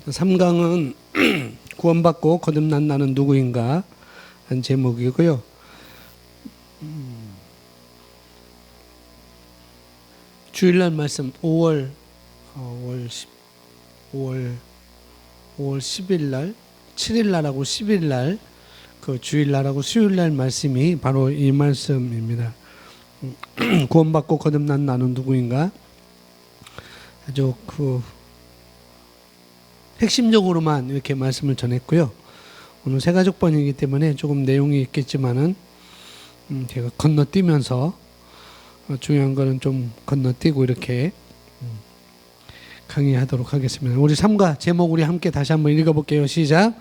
3강은 구원받고 거듭난 나는 누구인가 한 제목이고요. 주일날 말씀 5월 10일 날, 7일 날하고 10일 날, 그 주일 날하고 수요일 날 말씀이 바로 이 말씀입니다. 구원받고 거듭난 나는 누구인가? 아주 핵심적으로만 이렇게 말씀을 전했고요. 오늘 새가족 번이기 때문에 조금 내용이 있겠지만은 제가 건너뛰면서 중요한 거는 좀 건너뛰고 이렇게 강의하도록 하겠습니다. 우리 3가 제목 우리 함께 다시 한번 읽어볼게요. 시작.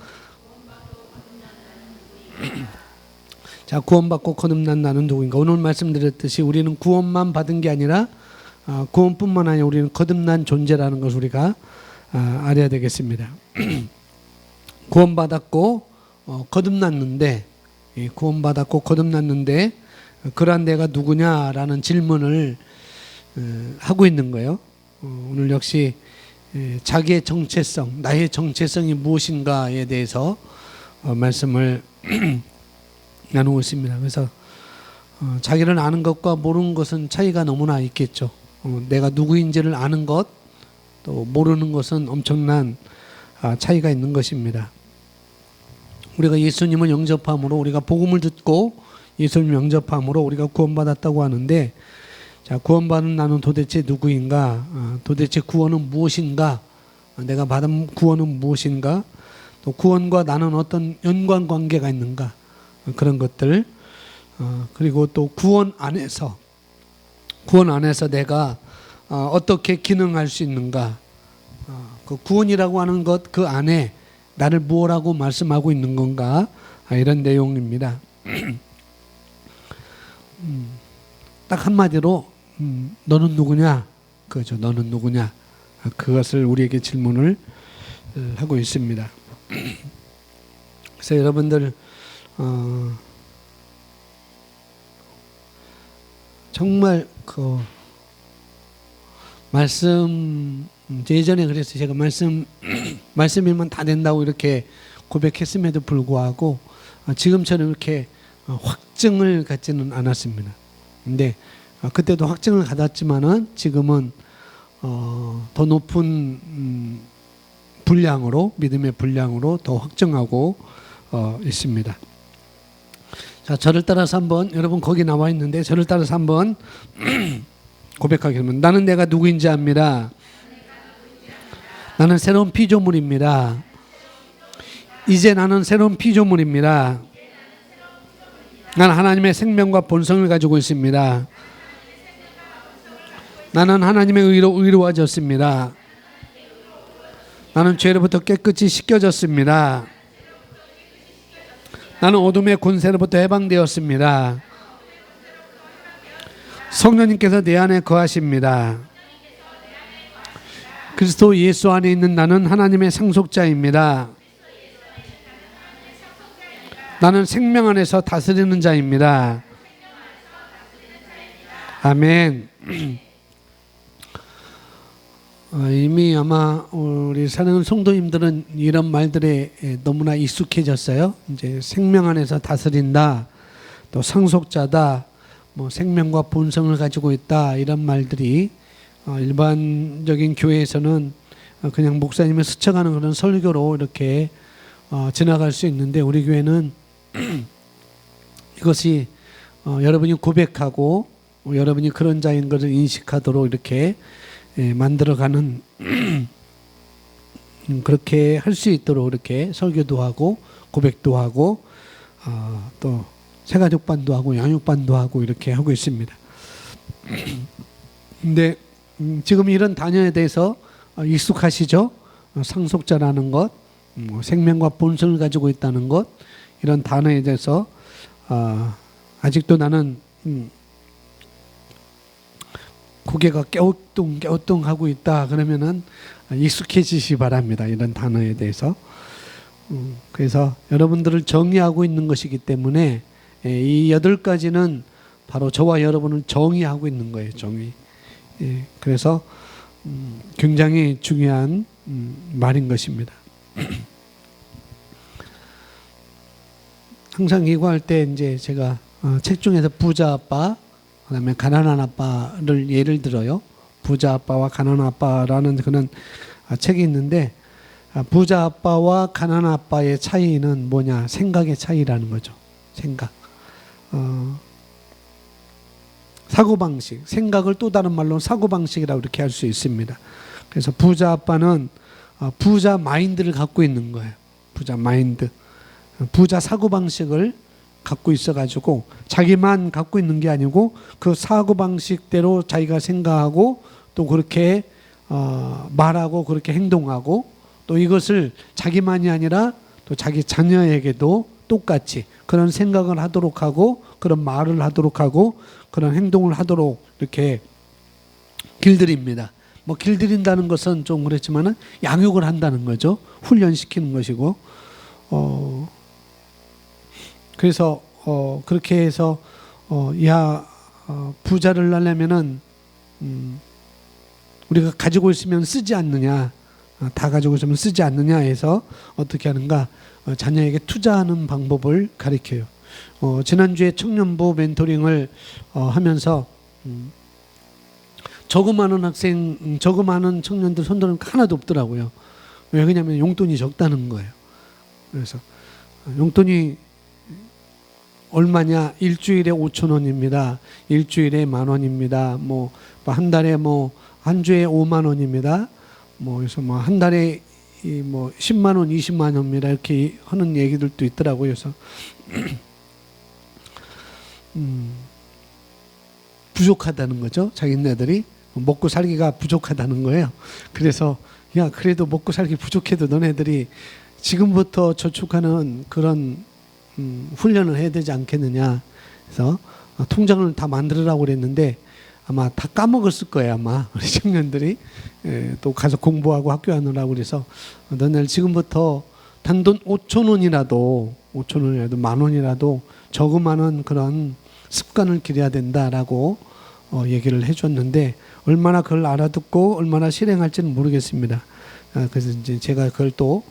자, 구원받고 거듭난 나는 누구인가? 오늘 말씀드렸듯이 우리는 구원만 받은 게 아니라 구원뿐만 아니라 우리는 거듭난 존재라는 것을 우리가 알아야 되겠습니다. 구원받았고 거듭났는데, 구원받았고 거듭났는데 그러한 내가 누구냐라는 질문을 하고 있는 거예요. 오늘 역시 자기의 정체성, 나의 정체성이 무엇인가에 대해서 말씀을 나누고 있습니다. 그래서 자기를 아는 것과 모르는 것은 차이가 너무나 있겠죠. 내가 누구인지를 아는 것, 또 모르는 것은 엄청난 차이가 있는 것입니다. 우리가 예수님을 영접함으로, 우리가 복음을 듣고 예수님을 영접함으로 우리가 구원받았다고 하는데, 자, 구원받은 나는 도대체 누구인가? 도대체 구원은 무엇인가? 내가 받은 구원은 무엇인가? 또 구원과 나는 어떤 연관관계가 있는가? 그런 것들, 그리고 또 구원 안에서 내가 어떻게 기능할 수 있는가? 그 구원이라고 하는 것 그 안에 나를 무엇라고 말씀하고 있는 건가? 이런 내용입니다. 딱 한마디로 너는 누구냐? 그죠? 너는 누구냐? 그것을 우리에게 질문을 하고 있습니다. 그래서 여러분들 정말 그 말씀, 예전에 그래서 제가 말씀이면 다 된다고 이렇게 고백했음에도 불구하고 지금처럼 이렇게 확증을 갖지는 않았습니다. 근데 그때도 확증을 갖았지만은 지금은 더 높은 분량으로, 믿음의 분량으로 더 확증하고 있습니다. 자, 저를 따라서 한번, 여러분 거기 나와 있는데 저를 따라서 한번 고백하겠습니다. 나는 내가 누구인지 압니다. 나는 새로운 피조물입니다. 이제 나는 새로운 피조물입니다. 나는 하나님의 생명과 본성을 가지고 있습니다. 나는 하나님의 의로 의로워졌습니다. 나는 죄로부터 깨끗이 씻겨졌습니다. 나는 어둠의 권세로부터 해방되었습니다. 성령님께서 내 안에 거하십니다. 그리스도 예수 안에 있는 나는 하나님의 상속자입니다. 나는 생명 안에서 다스리는 자입니다. 아멘. 이미 아마 우리 사랑하는 성도님들은 이런 말들에 너무나 익숙해졌어요. 이제 생명 안에서 다스린다, 또 상속자다, 뭐 생명과 본성을 가지고 있다, 이런 말들이 일반적인 교회에서는 그냥 목사님을 스쳐가는 그런 설교로 이렇게 지나갈 수 있는데, 우리 교회는 이것이 여러분이 고백하고 여러분이 그런 자인 것을 인식하도록 이렇게 만들어가는 그렇게 할 수 있도록 이렇게 설교도 하고 고백도 하고 또 새가족반도 하고 양육반도 하고 이렇게 하고 있습니다. 근데 지금 이런 단어에 대해서 익숙하시죠? 상속자라는 것, 생명과 본성을 가지고 있다는 것, 이런 단어에 대해서 아직도 나는 고개가 깨우뚱하고 있다 그러면은 익숙해지시 바랍니다. 이런 단어에 대해서. 그래서 여러분들을 정의하고 있는 것이기 때문에 이 8가지는 바로 저와 여러분을 정의하고 있는 거예요. 정의. 그래서 굉장히 중요한 말인 것입니다. 항상 기도할 때 이제 제가 책 중에서 부자 아빠, 그다음에 가난한 아빠를 예를 들어요. 부자 아빠와 가난한 아빠라는 그런 책이 있는데, 부자 아빠와 가난한 아빠의 차이는 뭐냐? 생각의 차이라는 거죠. 생각. 사고방식. 생각을 또 다른 말로 사고방식이라고 이렇게 할 수 있습니다. 그래서 부자 아빠는 부자 마인드를 갖고 있는 거예요. 부자 마인드. 부자 사고방식을 갖고 있어가지고 자기만 갖고 있는 게 아니고 그 사고방식대로 자기가 생각하고 또 그렇게 말하고 그렇게 행동하고 또 이것을 자기만이 아니라 또 자기 자녀에게도 똑같이 그런 생각을 하도록 하고 그런 말을 하도록 하고 그런 행동을 하도록 이렇게 길들입니다. 뭐 길들인다는 것은 좀 그렇지만은 양육을 한다는 거죠. 훈련시키는 것이고 그래서 그렇게 해서 부자를 하려면은 우리가 가지고 있으면 쓰지 않느냐, 다 가지고 있으면 쓰지 않느냐 해서 어떻게 하는가, 자녀에게 투자하는 방법을 가르쳐요. 지난주에 청년부 멘토링을 하면서 저금하는 청년들 손들은 하나도 없더라고요. 왜 그러냐면 용돈이 적다는 거예요. 그래서 용돈이 얼마냐? 일주일에 5,000원입니다. 일주일에 10,000원입니다. 뭐 한 달에 한 주에 5만 원입니다. 그래서 한 달에 10만 원, 20만 원입니다. 이렇게 하는 얘기들도 있더라고요. 그래서 부족하다는 거죠. 자기네들이 먹고 살기가 부족하다는 거예요. 그래서 그래도 먹고 살기 부족해도 너네들이 지금부터 저축하는 그런 훈련을 해야 되지 않겠느냐. 그래서 통장을 다 만들으라고 그랬는데 아마 다 까먹었을 거예요. 아마 우리 청년들이 또 가서 공부하고 학교 하느라고 그래서 너네들 지금부터 단돈 5,000원이라도 10,000원이라도 저금하는 그런 습관을 기려야 된다라고 얘기를 해줬는데 얼마나 그걸 알아듣고 얼마나 실행할지는 모르겠습니다. 그래서 이제 제가 그걸 또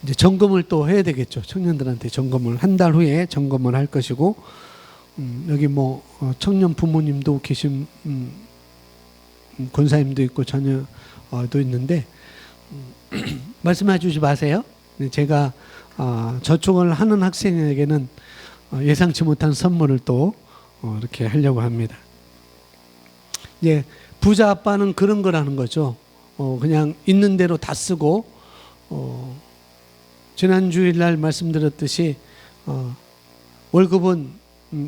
이제 점검을 또 해야 되겠죠. 청년들한테 점검을 한 달 후에 점검을 할 것이고 여기 청년 부모님도 계신 권사님도 있고 자녀도 있는데 말씀해 주지 마세요. 제가 저축을 하는 학생에게는 예상치 못한 선물을 또 이렇게 하려고 합니다. 이제 부자 아빠는 그런 거라는 거죠. 그냥 있는 대로 다 쓰고 지난 주일날 말씀드렸듯이 월급은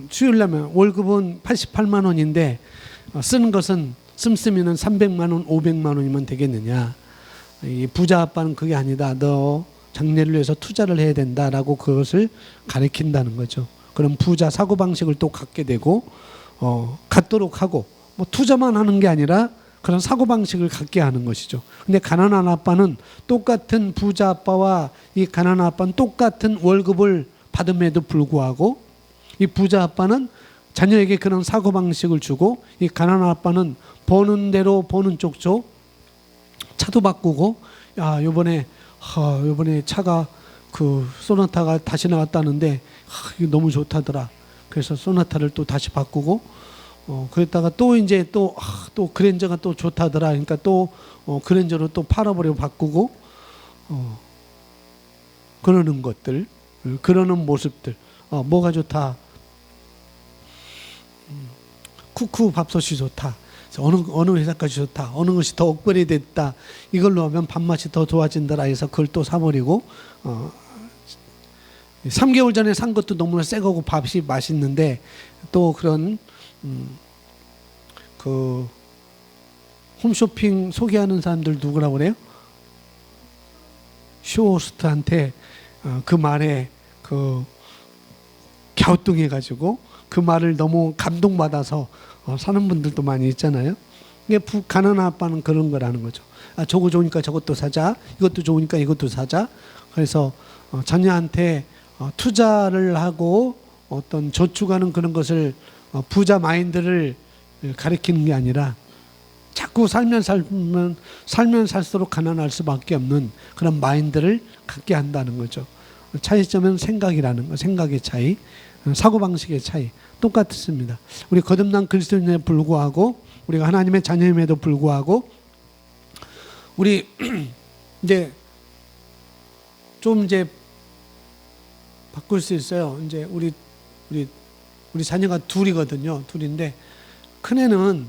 수요일날면 월급은 88만 원인데 쓰는 것은 씀씀이는 300만 원, 500만 원이면 되겠느냐. 이 부자 아빠는 그게 아니다. 너 장래를 위해서 투자를 해야 된다라고 그것을 가르친다는 거죠. 그럼 부자 사고방식을 또 갖게 되고 갖도록 하고 투자만 하는 게 아니라 그런 사고방식을 갖게 하는 것이죠. 근데 가난한 아빠는 똑같은 부자 아빠와 이 가난한 아빠는 똑같은 월급을 받음에도 불구하고 이 부자 아빠는 자녀에게 그런 사고방식을 주고 이 가난한 아빠는 버는 대로 버는 쪽쪽 차도 바꾸고 요번에 차가 그 소나타가 다시 나왔다는데 이거 너무 좋다더라. 그래서 소나타를 또 다시 바꾸고 그랬다가 또 이제 또 그랜저가 또 좋다더라. 그러니까 또 그랜저로 또 팔아버리고 바꾸고 그러는 것들, 그러는 모습들. 뭐가 좋다? 쿠쿠 밥솥이 좋다. 어느 회사까지 좋다. 어느 것이 더 업그레이드 됐다. 이걸로 하면 밥맛이 더 좋아진다라 해서 그걸 또 사버리고 3개월 전에 산 것도 너무나 새 거고 밥이 맛있는데 또 그런 그 홈쇼핑 소개하는 사람들 누구라고 그래요? 쇼호스트한테 그 말에 갸우뚱해가지고 그 말을 너무 감동받아서 사는 분들도 많이 있잖아요. 이게 가난한 아빠는 그런 거라는 거죠. 저거 좋으니까 저것도 사자. 이것도 좋으니까 이것도 사자. 그래서 자녀한테 투자를 하고 어떤 저축하는 그런 것을 부자 마인드를 가리키는 게 아니라 자꾸 살면 살수록 가난할 수밖에 없는 그런 마인드를 갖게 한다는 거죠. 차이점은 생각이라는 거, 생각의 차이, 사고방식의 차이 똑같습니다. 우리 거듭난 그리스도인에 불구하고 우리가 하나님의 자녀임에도 불구하고 우리 이제 좀 바꿀 수 있어요. 이제 우리 자녀가 둘이거든요. 둘인데 큰애는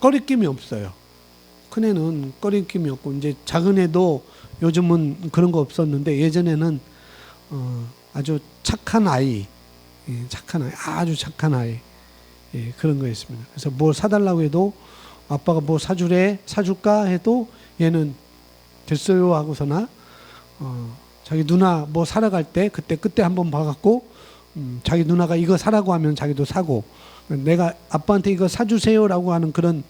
꺼리낌이 없어요. 큰애는 꺼리낌이 없고 이제 작은애도 요즘은 그런 거 없었는데 예전에는 아주 착한 아이, 아주 착한 아이, 그런 거였습니다. 그래서 뭘 사달라고 해도 아빠가 뭐 사줄까 해도 얘는 됐어요 하고서나 자기 누나 뭐 사러 갈 때 그때 한번 봐갖고 자기 누나가 이거 사라고 하면 자기도 사고, 내가 아빠한테 이거 사주세요라고 하는 그런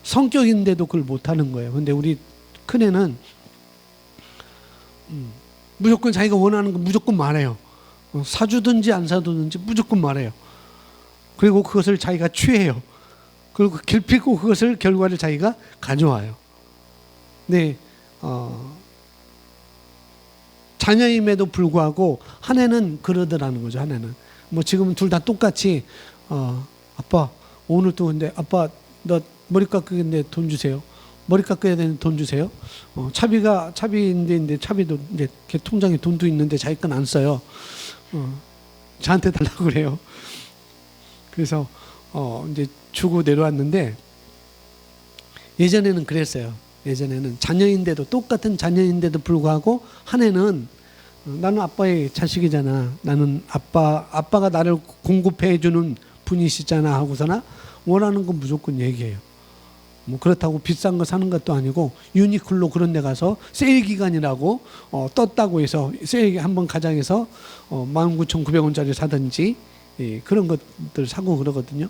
성격인데도 그걸 못하는 거예요. 근데 우리 큰애는 무조건 자기가 원하는 거 무조건 말해요. 사주든지 안 사주든지 무조건 말해요. 그리고 그것을 자기가 취해요. 그리고 길피고 그것을 결과를 자기가 가져와요. 네, 자녀임에도 불구하고 한 애는 그러더라는 거죠. 한 애는 뭐 지금은 둘 다 똑같이 아빠 오늘 또 근데 아빠 너 머리 깎으는데 돈 주세요. 머리 깎아야 되는데 돈 주세요. 차비인데 차비도 이제 걔 통장에 돈도 있는데 자기 건 안 써요. 저한테 달라고 그래요. 그래서 이제 주고 내려왔는데 예전에는 그랬어요. 예전에는 자녀인데도 똑같은 자녀인데도 불구하고 한 애는 나는 아빠의 자식이잖아. 나는 아빠가 나를 공급해 주는 분이시잖아 하고서나 원하는 건 무조건 얘기해요. 뭐 그렇다고 비싼 거 사는 것도 아니고 유니클로 그런 데 가서 세일 기간이라고 떴다고 해서 세일 한번 가장해서 19,900원짜리 사든지 그런 것들 사고 그러거든요.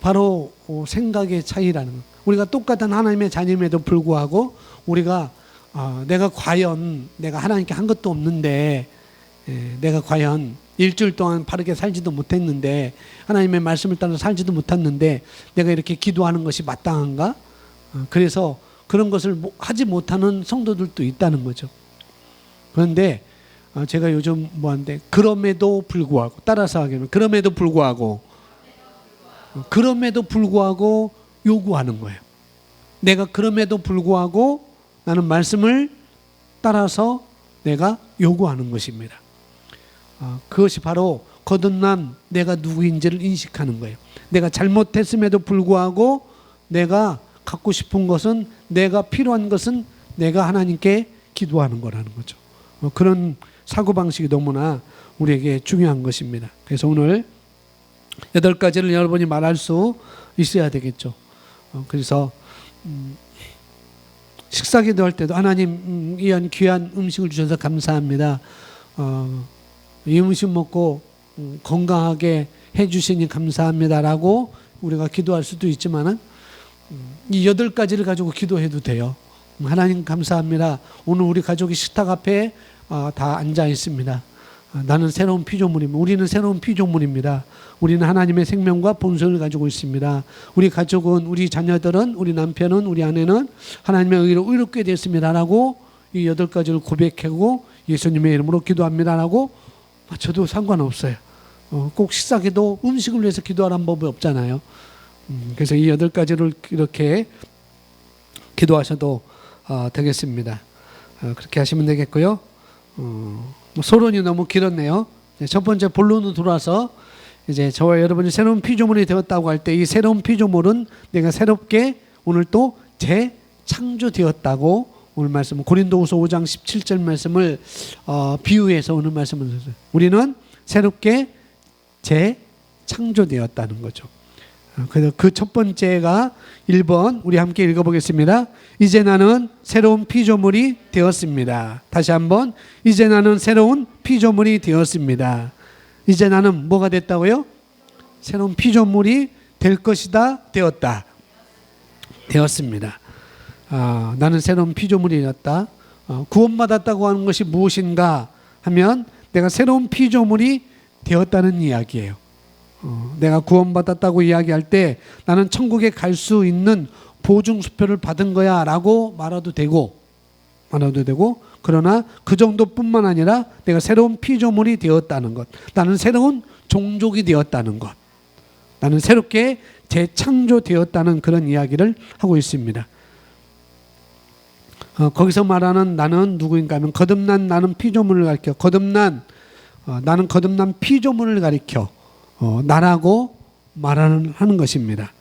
바로 생각의 차이라는 거. 우리가 똑같은 하나님의 자녀임에도 불구하고 우리가 내가 과연 내가 하나님께 한 것도 없는데 내가 과연 일주일 동안 바르게 살지도 못했는데 하나님의 말씀을 따라 살지도 못했는데 내가 이렇게 기도하는 것이 마땅한가? 그래서 그런 것을 하지 못하는 성도들도 있다는 거죠. 그런데 제가 요즘 뭐한데 그럼에도 불구하고 따라서 하기는 그럼에도 불구하고 요구하는 거예요. 내가 그럼에도 불구하고 나는 말씀을 따라서 내가 요구하는 것입니다. 그것이 바로 거듭난 내가 누구인지를 인식하는 거예요. 내가 잘못했음에도 불구하고 내가 갖고 싶은 것은 내가 필요한 것은 내가 하나님께 기도하는 거라는 거죠. 그런 사고방식이 너무나 우리에게 중요한 것입니다. 그래서 오늘 8가지를 여러분이 말할 수 있어야 되겠죠. 그래서 식사 기도할 때도 하나님 이런 귀한 음식을 주셔서 감사합니다. 이 음식 먹고 건강하게 해주시니 감사합니다라고 우리가 기도할 수도 있지만은 이 8가지를 가지고 기도해도 돼요. 하나님 감사합니다. 오늘 우리 가족이 식탁 앞에 다 앉아 있습니다. 나는 새로운 피조물입니다. 우리는 새로운 피조물입니다. 우리는 하나님의 생명과 본성을 가지고 있습니다. 우리 가족은, 우리 자녀들은, 우리 남편은, 우리 아내는 하나님의 의로 의롭게 됐습니다라고 이 8가지를 고백하고 예수님의 이름으로 기도합니다라고 저도 상관없어요. 꼭 식사기도 음식을 위해서 기도하라는 법이 없잖아요. 그래서 이 8가지를 이렇게 기도하셔도 되겠습니다. 그렇게 하시면 되겠고요. 소론이 너무 길었네요. 첫 번째 본론으로 돌아서 이제 저와 여러분이 새로운 피조물이 되었다고 할 때 이 새로운 피조물은 내가 새롭게 오늘 또 재창조되었다고 오늘 말씀은 고린도후서 5장 17절 말씀을 비유해서 오늘 말씀을 드렸어요. 우리는 새롭게 재창조되었다는 거죠. 그래서 그 첫 번째가 1번 우리 함께 읽어보겠습니다. 이제 나는 새로운 피조물이 되었습니다. 다시 한번 이제 나는 새로운 피조물이 되었습니다. 이제 나는 뭐가 됐다고요? 새로운 피조물이 될 것이다. 되었습니다. 나는 새로운 피조물이 되었다. 구원받았다고 하는 것이 무엇인가 하면 내가 새로운 피조물이 되었다는 이야기예요. 내가 구원받았다고 이야기할 때 나는 천국에 갈 수 있는 보증수표를 받은 거야 라고 말해도 되고 그러나 그 정도뿐만 아니라 내가 새로운 피조물이 되었다는 것, 나는 새로운 종족이 되었다는 것, 나는 새롭게 재창조되었다는 그런 이야기를 하고 있습니다. 거기서 말하는 나는 누구인가 하면 거듭난 나는 피조물을 가리켜 나는 거듭난 피조물을 가리켜 나라고 말하는 것입니다.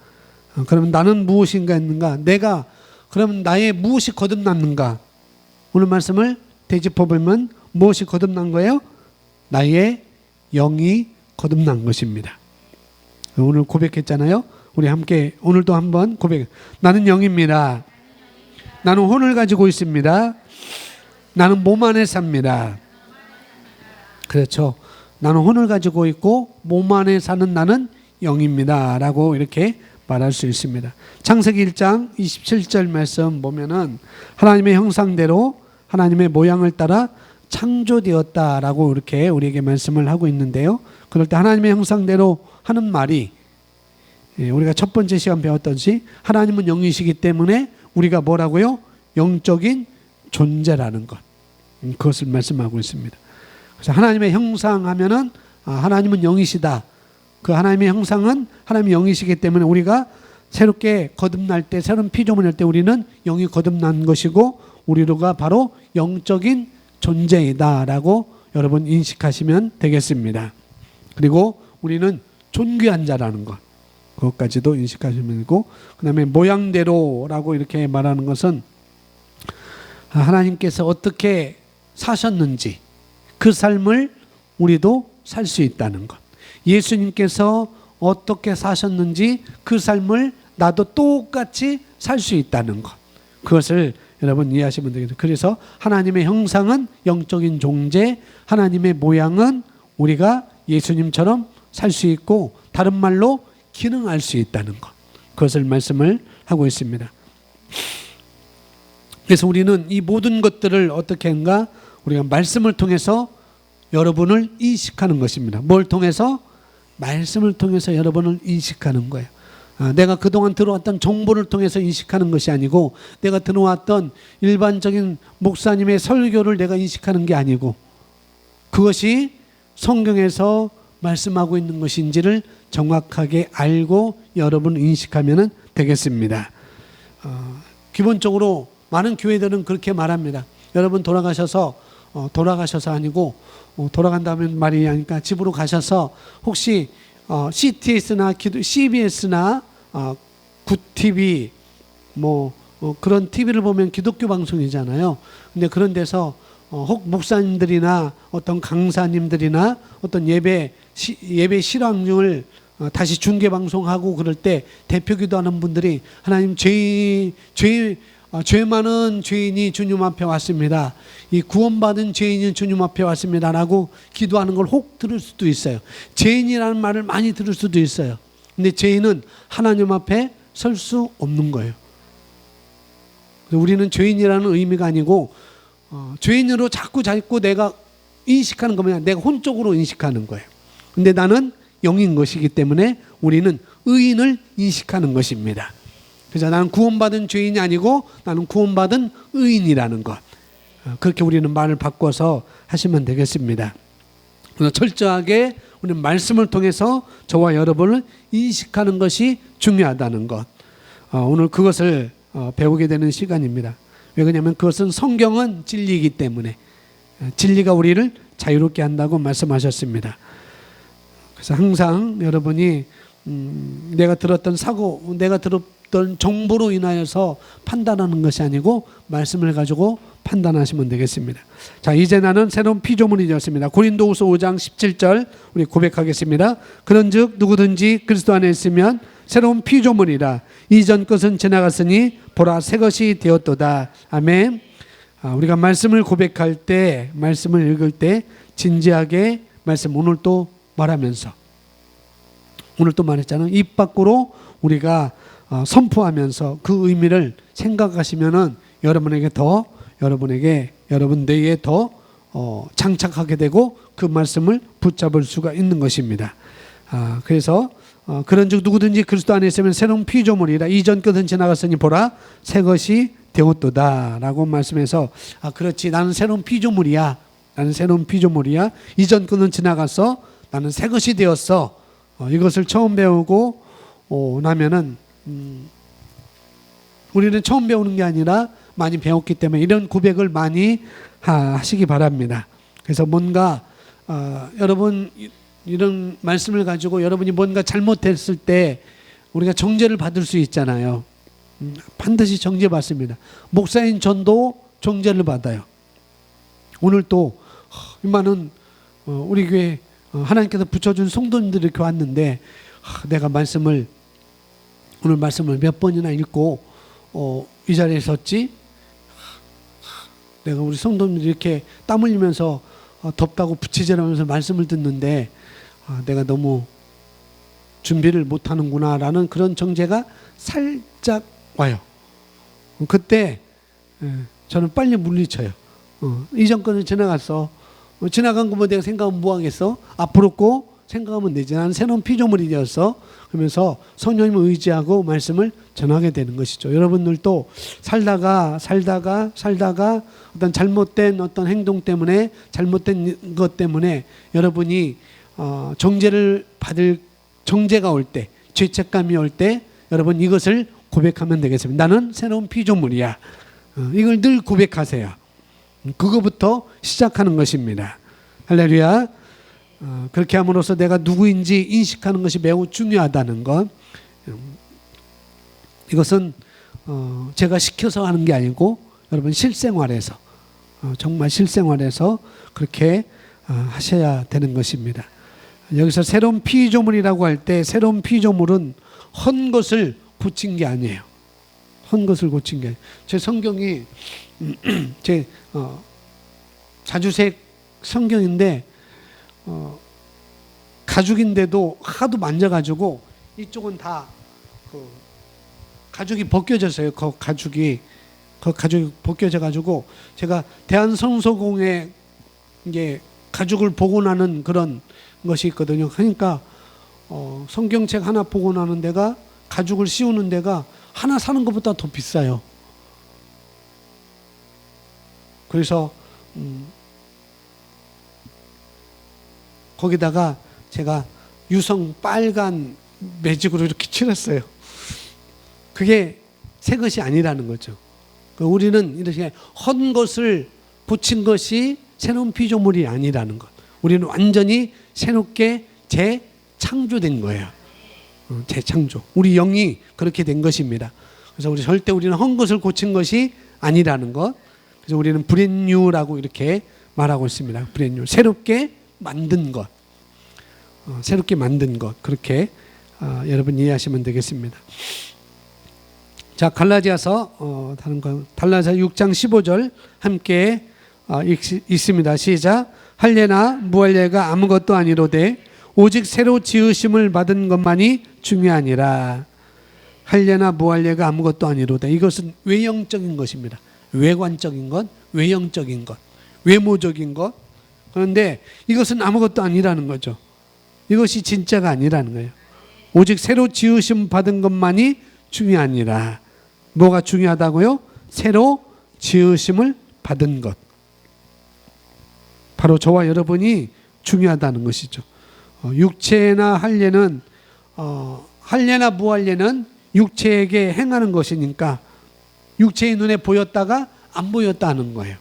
그러면 나는 무엇인가 했는가? 내가 그러면 나의 무엇이 거듭났는가? 오늘 말씀을 되짚어보면 무엇이 거듭난 거예요? 나의 영이 거듭난 것입니다. 오늘 고백했잖아요. 우리 함께 오늘도 한번 고백. 나는 영입니다. 나는 혼을 가지고 있습니다. 나는 몸 안에 삽니다. 그렇죠. 나는 혼을 가지고 있고 몸 안에 사는 나는 영입니다 라고 이렇게 말할 수 있습니다. 창세기 1장 27절 말씀 보면은 하나님의 형상대로 하나님의 모양을 따라 창조되었다라고 이렇게 우리에게 말씀을 하고 있는데요. 그럴 때 하나님의 형상대로 하는 말이 우리가 첫 번째 시간 배웠듯이 하나님은 영이시기 때문에 우리가 뭐라고요? 영적인 존재라는 것. 그것을 말씀하고 있습니다. 그래서 하나님의 형상 하면은 하나님은 영이시다. 그 하나님의 형상은 하나님의 영이시기 때문에 우리가 새롭게 거듭날 때, 새로운 피조물이 될 때 우리는 영이 거듭난 것이고 우리가 바로 영적인 존재이다라고 여러분 인식하시면 되겠습니다. 그리고 우리는 존귀한 자라는 것, 그것까지도 인식하시면 되고, 그 다음에 모양대로라고 이렇게 말하는 것은 하나님께서 어떻게 사셨는지 그 삶을 우리도 살 수 있다는 것, 예수님께서 어떻게 사셨는지 그 삶을 나도 똑같이 살 수 있다는 것, 그것을 여러분 이해하시면 되겠죠. 그래서 하나님의 형상은 영적인 존재, 하나님의 모양은 우리가 예수님처럼 살 수 있고 다른 말로 기능할 수 있다는 것, 그것을 말씀을 하고 있습니다. 그래서 우리는 이 모든 것들을 어떻게 한가? 우리가 말씀을 통해서 여러분을 인식하는 것입니다. 뭘 통해서? 말씀을 통해서 여러분을 인식하는 거예요. 내가 그동안 들어왔던 정보를 통해서 인식하는 것이 아니고, 내가 들어왔던 일반적인 목사님의 설교를 내가 인식하는 게 아니고, 그것이 성경에서 말씀하고 있는 것인지를 정확하게 알고 여러분 인식하면 되겠습니다. 기본적으로 많은 교회들은 그렇게 말합니다. 여러분 돌아가셔서 아니고 돌아간다면 말이 아니까 집으로 가셔서 혹시 CTS나 CBS나 굿TV 그런 TV를 보면 기독교 방송이잖아요. 근데 그런 데서 혹 목사님들이나 어떤 강사님들이나 어떤 예배 실황을 다시 중계 방송하고 그럴 때 대표 기도하는 분들이 하나님 죄 많은 죄인이 주님 앞에 왔습니다. 이 구원받은 죄인이 주님 앞에 왔습니다 라고 기도하는 걸 혹 들을 수도 있어요. 죄인이라는 말을 많이 들을 수도 있어요. 근데 죄인은 하나님 앞에 설 수 없는 거예요. 우리는 죄인이라는 의미가 아니고 죄인으로 자꾸 내가 인식하는 거면 내가 혼적으로 인식하는 거예요. 근데 나는 영인 것이기 때문에 우리는 의인을 인식하는 것입니다. 그래서 나는 구원받은 죄인이 아니고 나는 구원받은 의인이라는 것, 그렇게 우리는 말을 바꿔서 하시면 되겠습니다. 그래서 철저하게 우리는 말씀을 통해서 저와 여러분을 인식하는 것이 중요하다는 것, 오늘 그것을 배우게 되는 시간입니다. 왜 그러냐면 그것은 성경은 진리이기 때문에 진리가 우리를 자유롭게 한다고 말씀하셨습니다. 그래서 항상 여러분이 내가 들었던 정보로 인하여서 판단하는 것이 아니고 말씀을 가지고 판단하시면 되겠습니다. 자, 이제 나는 새로운 피조물이 되었습니다. 고린도후서 5장 17절 우리 고백하겠습니다. 그런즉 누구든지 그리스도 안에 있으면 새로운 피조물이라. 이전 것은 지나갔으니 보라 새 것이 되었도다. 아멘. 우리가 말씀을 고백할 때, 말씀을 읽을 때 진지하게 말씀 오늘 또 말하면서, 오늘 또 말했잖아요. 입 밖으로 우리가 선포하면서 그 의미를 생각하시면은 여러분 뇌에 더 장착하게 되고 그 말씀을 붙잡을 수가 있는 것입니다. 그래서 그런즉 누구든지 그리스도 안에 있으면 새로운 피조물이라 이전 것은 지나갔으니 보라 새 것이 되었도다라고 말씀해서 그렇지 나는 새로운 피조물이야. 나는 새로운 피조물이야. 이전 것은 지나가서 나는 새 것이 되었어. 이것을 처음 배우고 나면은 우리는 처음 배우는 게 아니라 많이 배웠기 때문에 이런 고백을 많이 하시기 바랍니다. 그래서 뭔가 여러분 이런 말씀을 가지고 여러분이 뭔가 잘못했을 때 우리가 정죄를 받을 수 있잖아요. 반드시 정죄받습니다. 목사인 전도 정죄를 받아요. 오늘 또 많은 우리 교회 하나님께서 붙여준 성도님들이 이렇게 왔는데 내가 오늘 말씀을 몇 번이나 읽고 이 자리에 섰지? 내가 우리 성도님들이 이렇게 땀 흘리면서 덥다고 부채질하면서 말씀을 듣는데 내가 너무 준비를 못하는구나 라는 그런 정죄가 살짝 와요. 그때 저는 빨리 물리쳐요. 이전 거는 지나갔어. 지나간 거면 내가 생각하면 뭐 하겠어? 앞으로 거 생각하면 되지. 나는 새로운 피조물이 되었어. 그러면서 성령님을 의지하고 말씀을 전하게 되는 것이죠. 여러분들도 살다가 어떤 잘못된 어떤 행동 때문에 잘못된 것 때문에 여러분이 정죄를 받을 정죄가 올 때, 죄책감이 올 때 여러분 이것을 고백하면 되겠습니다. 나는 새로운 피조물이야. 이걸 늘 고백하세요. 그거부터 시작하는 것입니다. 할렐루야. 그렇게 함으로써 내가 누구인지 인식하는 것이 매우 중요하다는 것. 이것은 제가 시켜서 하는 게 아니고 여러분 실생활에서 정말 실생활에서 그렇게 하셔야 되는 것입니다. 여기서 새로운 피조물이라고 할 때 새로운 피조물은 헛 것을 고친 게 아니에요. 헛 것을 고친 게 아니에요. 제 성경이 제 자주색 성경인데 가죽인데도 하도 만져가지고 이쪽은 다 가죽이 벗겨졌어요. 그 가죽이 벗겨져가지고 제가 대한성서공회 이게 가죽을 복원하는 그런 것이 있거든요. 그러니까 성경책 하나 복원하는 데가 가죽을 씌우는 데가 하나 사는 것보다 더 비싸요. 그래서 거기다가 제가 유성 빨간 매직으로 이렇게 칠했어요. 그게 새 것이 아니라는 거죠. 우리는 이렇게 헛 것을 고친 것이 새로운 피조물이 아니라는 것. 우리는 완전히 새롭게 재창조된 거예요. 재창조. 우리 영이 그렇게 된 것입니다. 그래서 우리는 헛 것을 고친 것이 아니라는 것. 그래서 우리는 브랜뉴라고 이렇게 말하고 있습니다. 브랜뉴. 새롭게 만든 것. 새롭게 만든 것. 그렇게 여러분 이해하시면 되겠습니다. 자, 갈라디아서 갈라디아 6장 15절 함께 읽습니다. 시작. 할례나 무할례가 아무것도 아니로되 오직 새로 지으심을 받은 것만이 중요하니라. 할례나 무할례가 아무것도 아니로되 이것은 외형적인 것입니다. 외관적인 것, 외형적인 것, 외모적인 것. 그런데 이것은 아무것도 아니라는 거죠. 이것이 진짜가 아니라는 거예요. 오직 새로 지으심 받은 것만이 중요하니라. 뭐가 중요하다고요? 새로 지으심을 받은 것. 바로 저와 여러분이 중요하다는 것이죠. 육체나 할례는 할례나 무할례는 육체에게 행하는 것이니까 육체의 눈에 보였다가 안 보였다는 거예요.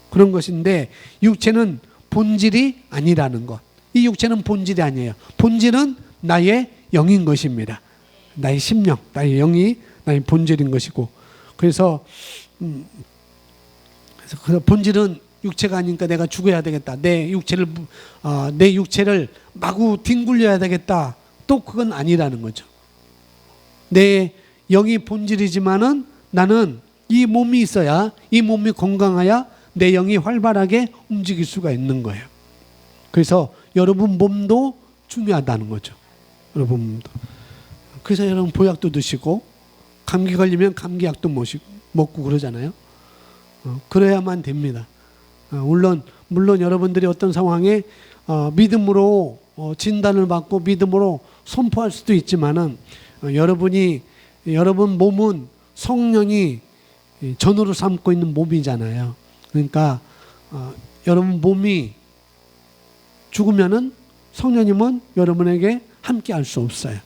그런 것인데 육체는 본질이 아니라는 것. 이 육체는 본질이 아니에요. 본질은 나의 영인 것입니다. 나의 심령, 나의 영이 나의 본질인 것이고, 그래서 그 본질은 육체가 아니니까 내가 죽어야 되겠다. 내 육체를 마구 뒹굴려야 되겠다. 또 그건 아니라는 거죠. 내 영이 본질이지만은 나는 이 몸이 있어야, 이 몸이 건강해야 내 영이 활발하게 움직일 수가 있는 거예요. 그래서 여러분 몸도 중요하다는 거죠. 여러분 몸도. 그래서 여러분 보약도 드시고 감기 걸리면 감기약도 먹고 그러잖아요. 그래야만 됩니다. 물론 여러분들이 어떤 상황에 믿음으로 진단을 받고 믿음으로 선포할 수도 있지만은 여러분 몸은 성령이 전으로 삼고 있는 몸이잖아요. 그러니까 여러분 몸이 죽으면은 성령님은 여러분에게 함께 할 수 없어요.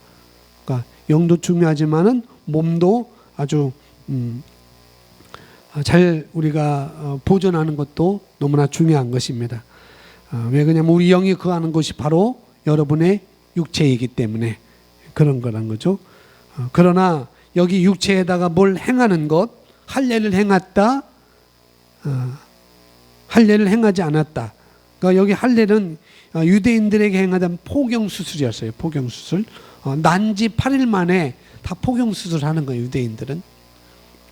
그러니까 영도 중요하지만은 몸도 아주 잘 우리가 보존하는 것도 너무나 중요한 것입니다. 왜 그러냐면 우리 영이 거하는 곳이 바로 여러분의 육체이기 때문에 그런 거란 거죠. 그러나 여기 육체에다가 뭘 행하는 것, 할례를 행했다, 할례를 행하지 않았다. 그러니까 여기 할례는 유대인들에게 행하던 포경수술이었어요. 포경수술. 난지 8일 만에 다 포경수술하는 거예요. 유대인들은.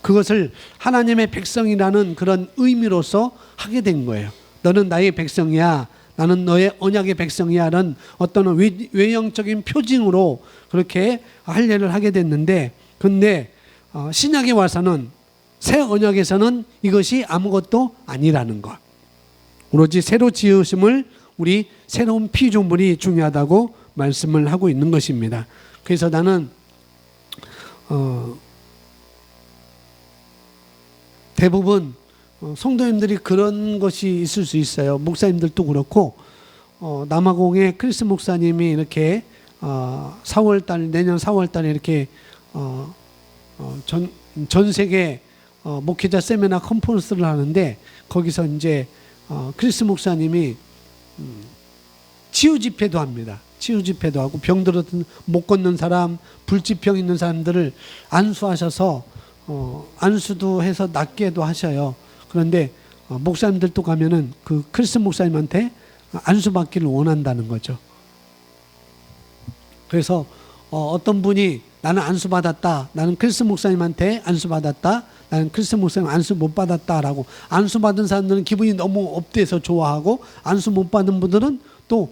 그것을 하나님의 백성이라는 그런 의미로서 하게 된 거예요. 너는 나의 백성이야. 나는 너의 언약의 백성이야. 라는 어떤 외형적인 표징으로 그렇게 할례를 하게 됐는데, 근데 신약에 와서는, 새 언약에서는 이것이 아무것도 아니라는 것. 오로지 새로 지으심을 우리 새로운 피조물이 중요하다고 말씀을 하고 있는 것입니다. 그래서 나는 대부분 성도님들이 그런 것이 있을 수 있어요. 목사님들도 그렇고, 남아공의 크리스 목사님이 이렇게 4월달, 내년 4월달에 이렇게 전 세계 목회자 세미나 컨퍼런스를 하는데, 거기서 이제 크리스 목사님이 치유 집회도 합니다. 치유 집회도 하고, 병들었던 못 걷는 사람, 불치병 있는 사람들을 안수하셔서 안수도 해서 낫게도 하셔요. 그런데 목사님들도 가면은 그 크리스 목사님한테 안수받기를 원한다는 거죠. 그래서 어떤 분이 나는 안수받았다, 나는 크리스 목사님한테 안수받았다, 나는 크리스 목사님 안수 못 받았다라고, 안수받은 사람들은 기분이 너무 업돼서 좋아하고, 안수 못 받은 분들은 또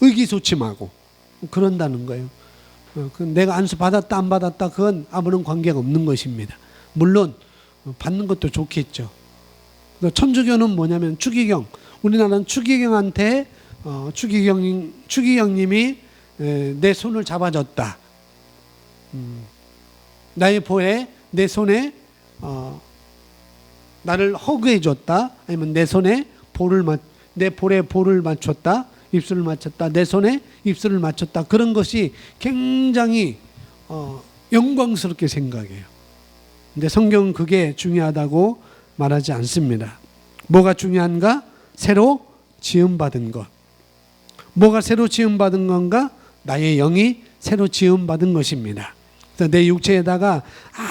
의기소침하고 그런다는 거예요. 내가 안수 받았다 안 받았다 그건 아무런 관계가 없는 것입니다. 물론 받는 것도 좋겠죠. 천주교는 뭐냐면 추기경, 우리나라는 추기경한테 추기경님이 내 손을 잡아줬다. 나의 보에 내 손에 나를 허그해 줬다. 아니면 내 손에 내 볼에 볼을 맞췄다. 입술을 맞췄다. 내 손에 입술을 맞췄다. 그런 것이 굉장히 영광스럽게 생각해요. 근데 성경은 그게 중요하다고 말하지 않습니다. 뭐가 중요한가? 새로 지음받은 것. 뭐가 새로 지음받은 건가? 나의 영이 새로 지음받은 것입니다. 그래서 내 육체에다가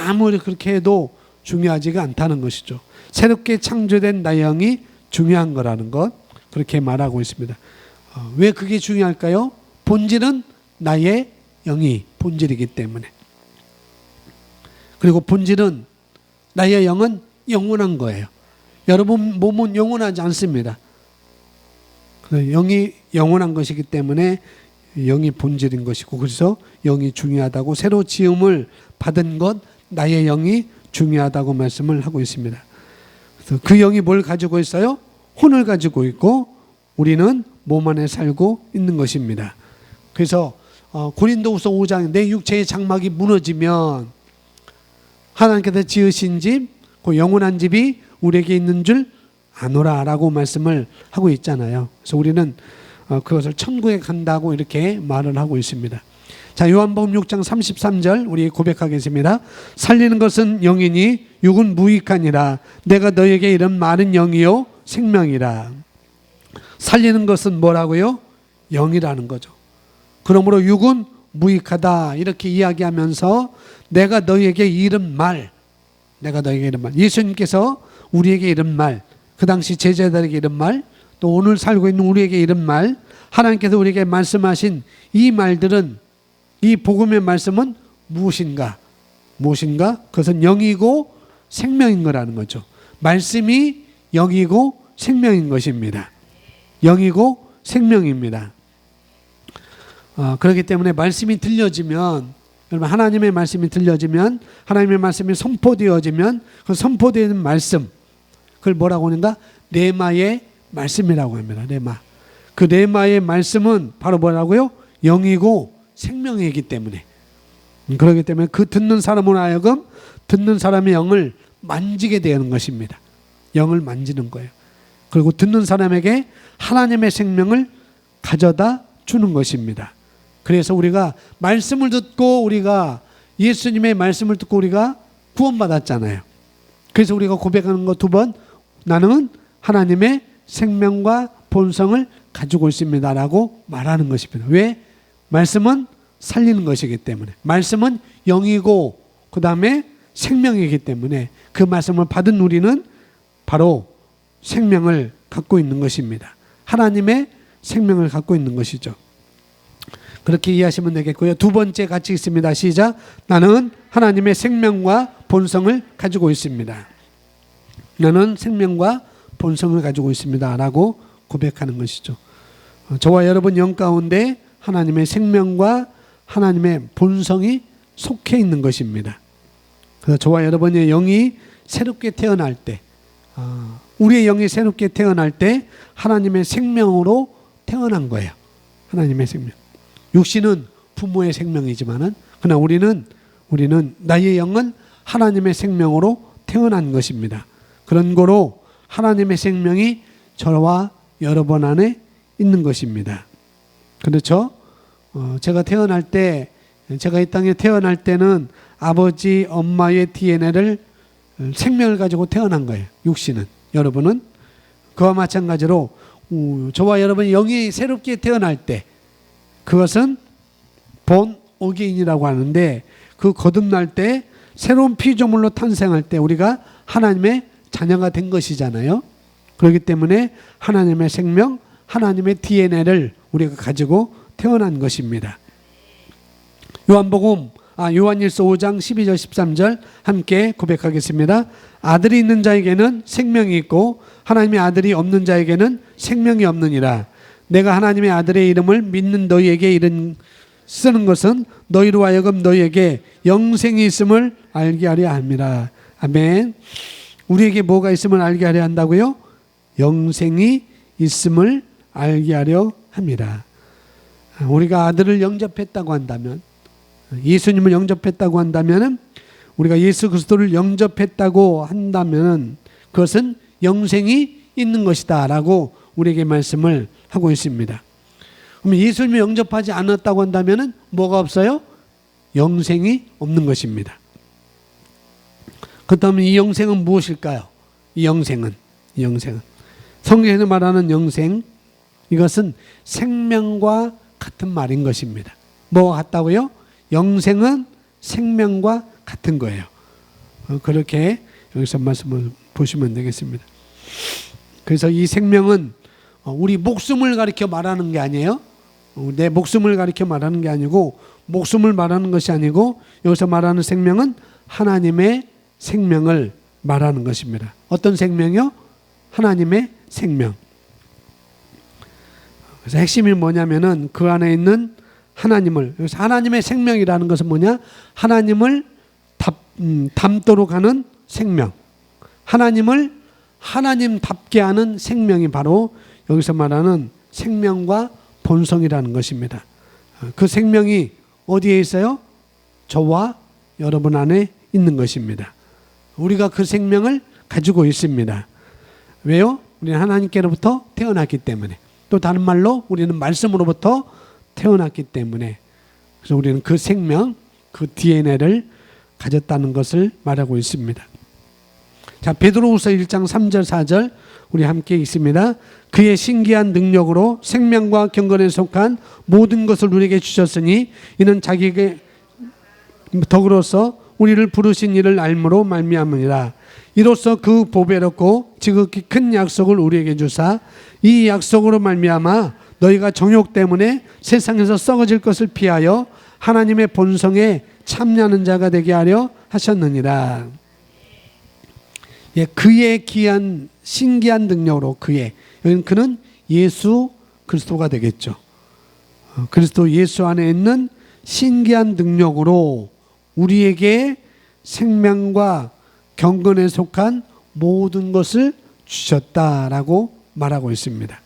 아무리 그렇게 해도 중요하지가 않다는 것이죠. 새롭게 창조된 나의 영이 중요한 거라는 것, 그렇게 말하고 있습니다. 왜 그게 중요할까요? 본질은 나의 영이 본질이기 때문에. 그리고 본질은, 나의 영은 영원한 거예요. 여러분 몸은 영원하지 않습니다. 영이 영원한 것이기 때문에 영이 본질인 것이고, 그래서 영이 중요하다고, 새로 지음을 받은 것, 나의 영이 중요하다고 말씀을 하고 있습니다. 그래서 그 영이 뭘 가지고 있어요? 혼을 가지고 있고, 우리는 몸 안에 살고 있는 것입니다. 그래서 고린도후서 5장, 내 육체의 장막이 무너지면 하나님께서 지으신 집, 그 영원한 집이 우리에게 있는 줄 아노라라고 말씀을 하고 있잖아요. 그래서 우리는 그것을 천국에 간다고 이렇게 말을 하고 있습니다. 자, 요한복음 6장 33절 우리 고백하겠습니다. 살리는 것은 영이니 육은 무익하니라. 내가 너에게 이런 말은 영이요 생명이라. 살리는 것은 뭐라고요? 영이라는 거죠. 그러므로 육은 무익하다 이렇게 이야기하면서 내가 너에게 이른 말, 예수님께서 우리에게 이른 말, 그 당시 제자들에게 이른 말, 또 오늘 살고 있는 우리에게 이른 말, 하나님께서 우리에게 말씀하신 이 말들은, 이 복음의 말씀은 무엇인가? 그것은 영이고 생명인 거라는 거죠. 말씀이 영이고 생명인 것입니다. 영이고 생명입니다. 그렇기 때문에 말씀이 들려지면, 여러분 하나님의 말씀이 들려지면, 하나님의 말씀이 선포되어지면, 그 선포되는 말씀, 그걸 뭐라고 하는가? 뇌마의 말씀이라고 합니다. 레마. 그 레마의 말씀은 바로 뭐라고요? 영이고 생명이기 때문에. 그렇기 때문에 그 듣는 사람으로 하여금 듣는 사람의 영을 만지게 되는 것입니다. 영을 만지는 거예요. 그리고 듣는 사람에게 하나님의 생명을 가져다 주는 것입니다. 그래서 우리가 말씀을 듣고 우리가 예수님의 말씀을 듣고 우리가 구원받았잖아요. 그래서 우리가 고백하는 거 2번, 나는 하나님의 생명과 본성을 가지고 있습니다 라고 말하는 것입니다. 왜? 말씀은 살리는 것이기 때문에, 말씀은 영이고 그 다음에 생명이기 때문에 그 말씀을 받은 우리는 바로 생명을 갖고 있는 것입니다. 하나님의 생명을 갖고 있는 것이죠. 그렇게 이해하시면 되겠고요. 2번째 같이 있습니다. 시작. 나는 하나님의 생명과 본성을 가지고 있습니다. 나는 생명과 본성을 가지고 있습니다 라고 고백하는 것이죠. 저와 여러분 영 가운데 하나님의 생명과 하나님의 본성이 속해 있는 것입니다. 그래서 저와 여러분의 영이 새롭게 태어날 때, 우리의 영이 새롭게 태어날 때 하나님의 생명으로 태어난 거예요. 하나님의 생명. 육신은 부모의 생명이지만은 그러나 우리는 나의 영은 하나님의 생명으로 태어난 것입니다. 그런 거로 하나님의 생명이 저와 여러분 안에 있는 것입니다. 그렇죠? 제가 태어날 때, 제가 이 땅에 태어날 때는 아버지, 엄마의 DNA를 생명을 가지고 태어난 거예요. 육신은. 여러분은 그와 마찬가지로 저와 여러분이 영이 새롭게 태어날 때 그것은 본 어게인이라고 하는데, 그 거듭날 때 새로운 피조물로 탄생할 때 우리가 하나님의 자녀가 된 것이잖아요. 그렇기 때문에 하나님의 생명, 하나님의 DNA를 우리가 가지고 태어난 것입니다. 요한일서 5장 12절 13절 함께 고백하겠습니다. 아들이 있는 자에게는 생명이 있고 하나님의 아들이 없는 자에게는 생명이 없느니라. 내가 하나님의 아들의 이름을 믿는 너희에게 쓰는 것은 너희로 하여금 너희에게 영생이 있음을 알게 하려 함이라. 아멘. 우리에게 뭐가 있음을 알게 하려 한다고요? 영생이 있음을 알게 하려 합니다. 우리가 아들을 영접했다고 한다면, 예수님을 영접했다고 한다면, 우리가 예수 그리스도를 영접했다고 한다면 그것은 영생이 있는 것이다 라고 우리에게 말씀을 하고 있습니다. 그럼 예수님을 영접하지 않았다고 한다면 뭐가 없어요? 영생이 없는 것입니다. 그렇다면 이 영생은 무엇일까요? 이 영생은 성경에서 말하는 영생, 이것은 생명과 같은 말인 것입니다. 뭐가 같다고요? 영생은 생명과 같은 거예요. 그렇게 여기서 말씀을 보시면 되겠습니다. 그래서 이 생명은 우리 목숨을 가리켜 말하는 게 아니에요. 내 목숨을 가리켜 말하는 게 아니고, 목숨을 말하는 것이 아니고, 여기서 말하는 생명은 하나님의 생명을 말하는 것입니다. 어떤 생명이요? 하나님의 생명. 그래서 핵심이 뭐냐면은 그 안에 있는 하나님을, 그래서 하나님의 생명이라는 것은 뭐냐? 하나님을 닮도록 하는 생명, 하나님을 하나님답게 하는 생명이 바로 여기서 말하는 생명과 본성이라는 것입니다. 그 생명이 어디에 있어요? 저와 여러분 안에 있는 것입니다. 우리가 그 생명을 가지고 있습니다. 왜요? 우리는 하나님께로부터 태어났기 때문에, 또 다른 말로 우리는 말씀으로부터 태어났기 때문에, 그래서 우리는 그 생명, 그 DNA를 가졌다는 것을 말하고 있습니다. 자, 베드로후서 1장 3절 4절 우리 함께 읽습니다. 그의 신기한 능력으로 생명과 경건에 속한 모든 것을 우리에게 주셨으니 이는 자기에게 덕으로서 우리를 부르신 이를 알므로 말미암으니라. 이로써 그 보배롭고 지극히 큰 약속을 우리에게 주사 이 약속으로 말미암아 너희가 정욕 때문에 세상에서 썩어질 것을 피하여 하나님의 본성에 참여하는 자가 되게 하려 하셨느니라. 예, 그의 귀한 신기한 능력으로 그는 예수 그리스도가 되겠죠. 그리스도 예수 안에 있는 신기한 능력으로 우리에게 생명과 경건에 속한 모든 것을 주셨다라고 말하고 있습니다.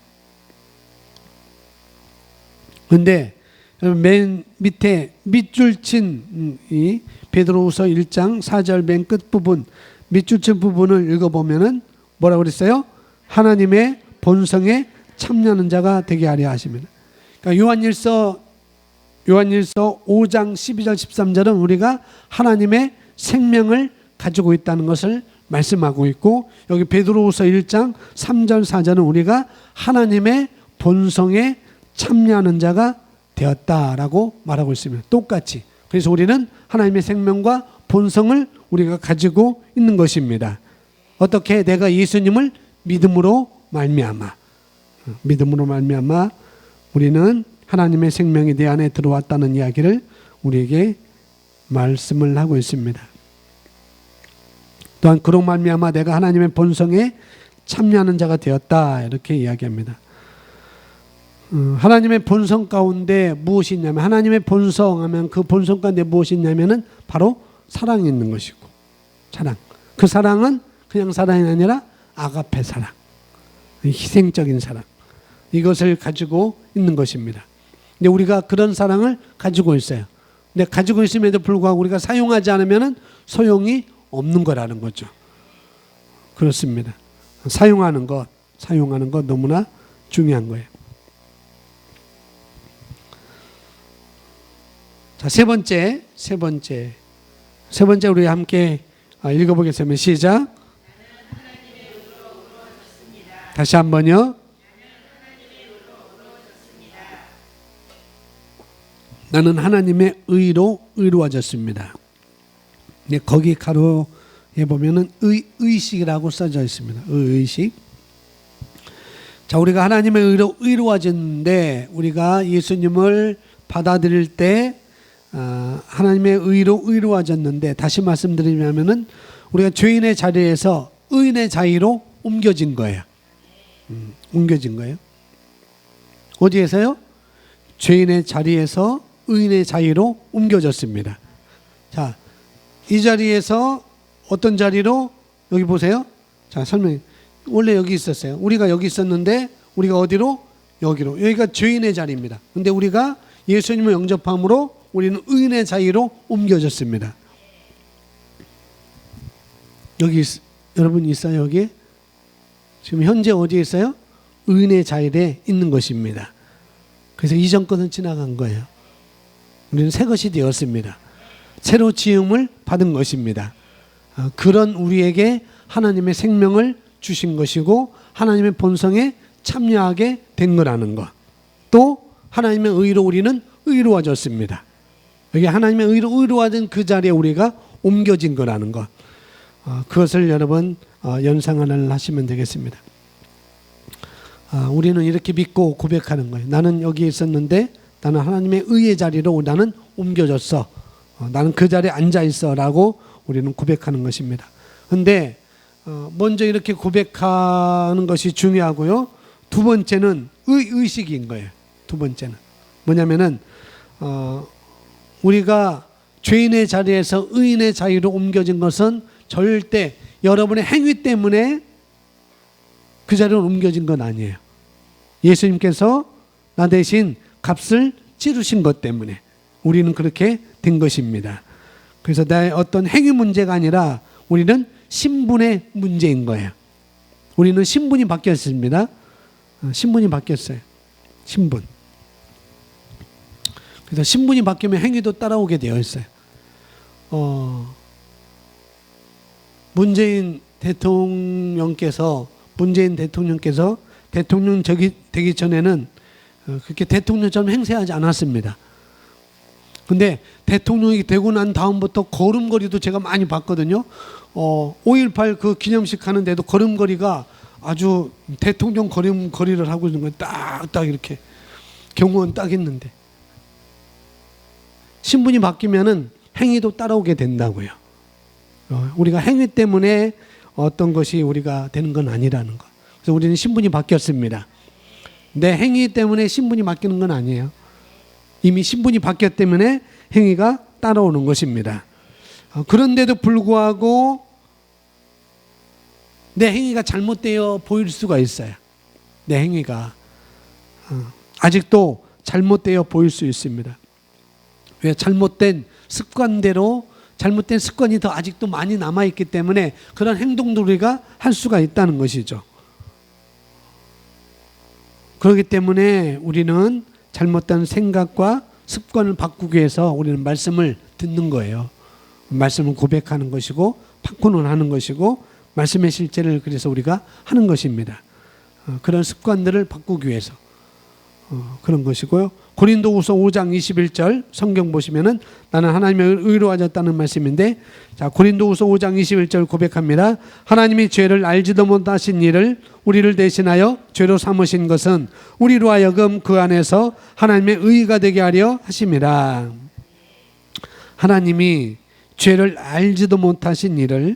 그런데 맨 밑에 밑줄 친 이 베드로후서 1장 4절 맨 끝부분 밑줄 친 부분을 읽어보면은 뭐라고 그랬어요? 하나님의 본성에 참여하는 자가 되게 하려 하십니다. 그러니까 요한일서 5장 12절 13절은 우리가 하나님의 생명을 가지고 있다는 것을 말씀하고 있고, 여기 베드로후서 1장 3절 4절은 우리가 하나님의 본성에 참여하는 자가 되었다라고 말하고 있습니다. 똑같이. 그래서 우리는 하나님의 생명과 본성을 우리가 가지고 있는 것입니다. 어떻게? 내가 예수님을 믿음으로 말미암아 우리는 하나님의 생명이 내 안에 들어왔다는 이야기를 우리에게 말씀을 하고 있습니다. 또한 그로 말미암아 내가 하나님의 본성에 참여하는 자가 되었다, 이렇게 이야기합니다. 하나님의 본성 가운데 무엇이 있냐면, 하나님의 본성 하면 그 본성 가운데 무엇이 있냐면은 바로 사랑이 있는 것이고, 사랑. 그 사랑은 그냥 사랑이 아니라 아가페 사랑, 희생적인 사랑, 이것을 가지고 있는 것입니다. 근데 우리가 그런 사랑을 가지고 있어요. 근데 가지고 있음에도 불구하고 우리가 사용하지 않으면 소용이 없는 거라는 거죠. 그렇습니다. 사용하는 것 너무나 중요한 거예요. 자, 세 번째 우리 함께 읽어보겠습니다. 시작. 다시 한번요. 나는 하나님의 의로 의로워졌습니다. 네, 거기 가로에 보면은 의식이라고 써져 있습니다. 의식. 자, 우리가 하나님의 의로 의로워졌는데, 우리가 예수님을 받아들일 때 하나님의 의로 의로워졌는데, 다시 말씀드리면은 우리가 죄인의 자리에서 의인의 자리로 옮겨진 거예요. 옮겨진 거예요. 어디에서요? 죄인의 자리에서 의인의 자리로 옮겨졌습니다. 자, 이 자리에서 어떤 자리로? 여기 보세요. 자, 설명. 원래 여기 있었어요. 우리가 여기 있었는데 우리가 어디로? 여기로. 여기가 죄인의 자리입니다. 근데 우리가 예수님을 영접함으로 우리는 의인의 자리로 옮겨졌습니다. 여기 여러분 있어요? 여기? 지금 현재 어디에 있어요? 의인의 자리에 있는 것입니다. 그래서 이전 것은 지나간 거예요. 우리는 새 것이 되었습니다. 새로 지음을 받은 것입니다. 그런 우리에게 하나님의 생명을 주신 것이고, 하나님의 본성에 참여하게 된 거라는 것. 또 하나님의 의로 우리는 의로워졌습니다. 여기 하나님의 의로 의로워진 그 자리에 우리가 옮겨진 거라는 것. 그것을 여러분 연상을 하시면 되겠습니다. 우리는 이렇게 믿고 고백하는 거예요. 나는 여기 있었는데 나는 하나님의 의의 자리로 나는 옮겨졌어. 나는 그 자리에 앉아 있어 라고 우리는 고백하는 것입니다. 그런데 먼저 이렇게 고백하는 것이 중요하고요. 두 번째는 의식인 거예요. 두 번째는 뭐냐면은 우리가 죄인의 자리에서 의인의 자리로 옮겨진 것은 절대 여러분의 행위 때문에 그 자리로 옮겨진 건 아니에요. 예수님께서 나 대신 값을 치르신 것 때문에 우리는 그렇게 된 것입니다. 그래서 나의 어떤 행위 문제가 아니라 우리는 신분의 문제인 거예요. 우리는 신분이 바뀌었습니다. 신분이 바뀌었어요. 신분. 그래서 신분이 바뀌면 행위도 따라오게 되어 있어요. 문재인 대통령께서 대통령 되기 전에는 그렇게 대통령처럼 행세하지 않았습니다. 근데 대통령이 되고 난 다음부터 걸음걸이도 제가 많이 봤거든요. 5.18 그 기념식 하는데도 걸음걸이가 아주 대통령 걸음걸이를 하고 있는 거예요. 딱 이렇게 경호원 딱 있는데, 신분이 바뀌면은 행위도 따라오게 된다고요. 우리가 행위 때문에 어떤 것이 우리가 되는 건 아니라는 거. 그래서 우리는 신분이 바뀌었습니다. 내 행위 때문에 신분이 바뀌는 건 아니에요. 이미 신분이 바뀌었기 때문에 행위가 따라오는 것입니다. 그런데도 불구하고 내 행위가 잘못되어 보일 수가 있어요. 내 행위가 아직도 잘못되어 보일 수 있습니다. 왜? 잘못된 습관대로, 잘못된 습관이 더 아직도 많이 남아있기 때문에 그런 행동도 우리가 할 수가 있다는 것이죠. 그렇기 때문에 우리는 잘못된 생각과 습관을 바꾸기 위해서 우리는 말씀을 듣는 거예요. 말씀을 고백하는 것이고 바꾸는 하는 것이고 말씀의 실제를 그래서 우리가 하는 것입니다. 그런 습관들을 바꾸기 위해서 그런 것이고요. 고린도후서 5장 21절 성경 보시면은 나는 하나님의 의로워졌다는 말씀인데, 자, 고린도후서 5장 21절 고백합니다. 하나님이 죄를 알지도 못하신 이를 우리를 대신하여 죄로 삼으신 것은 우리로 하여금 그 안에서 하나님의 의가 되게 하려 하심이라. 하나님이 죄를 알지도 못하신 이를,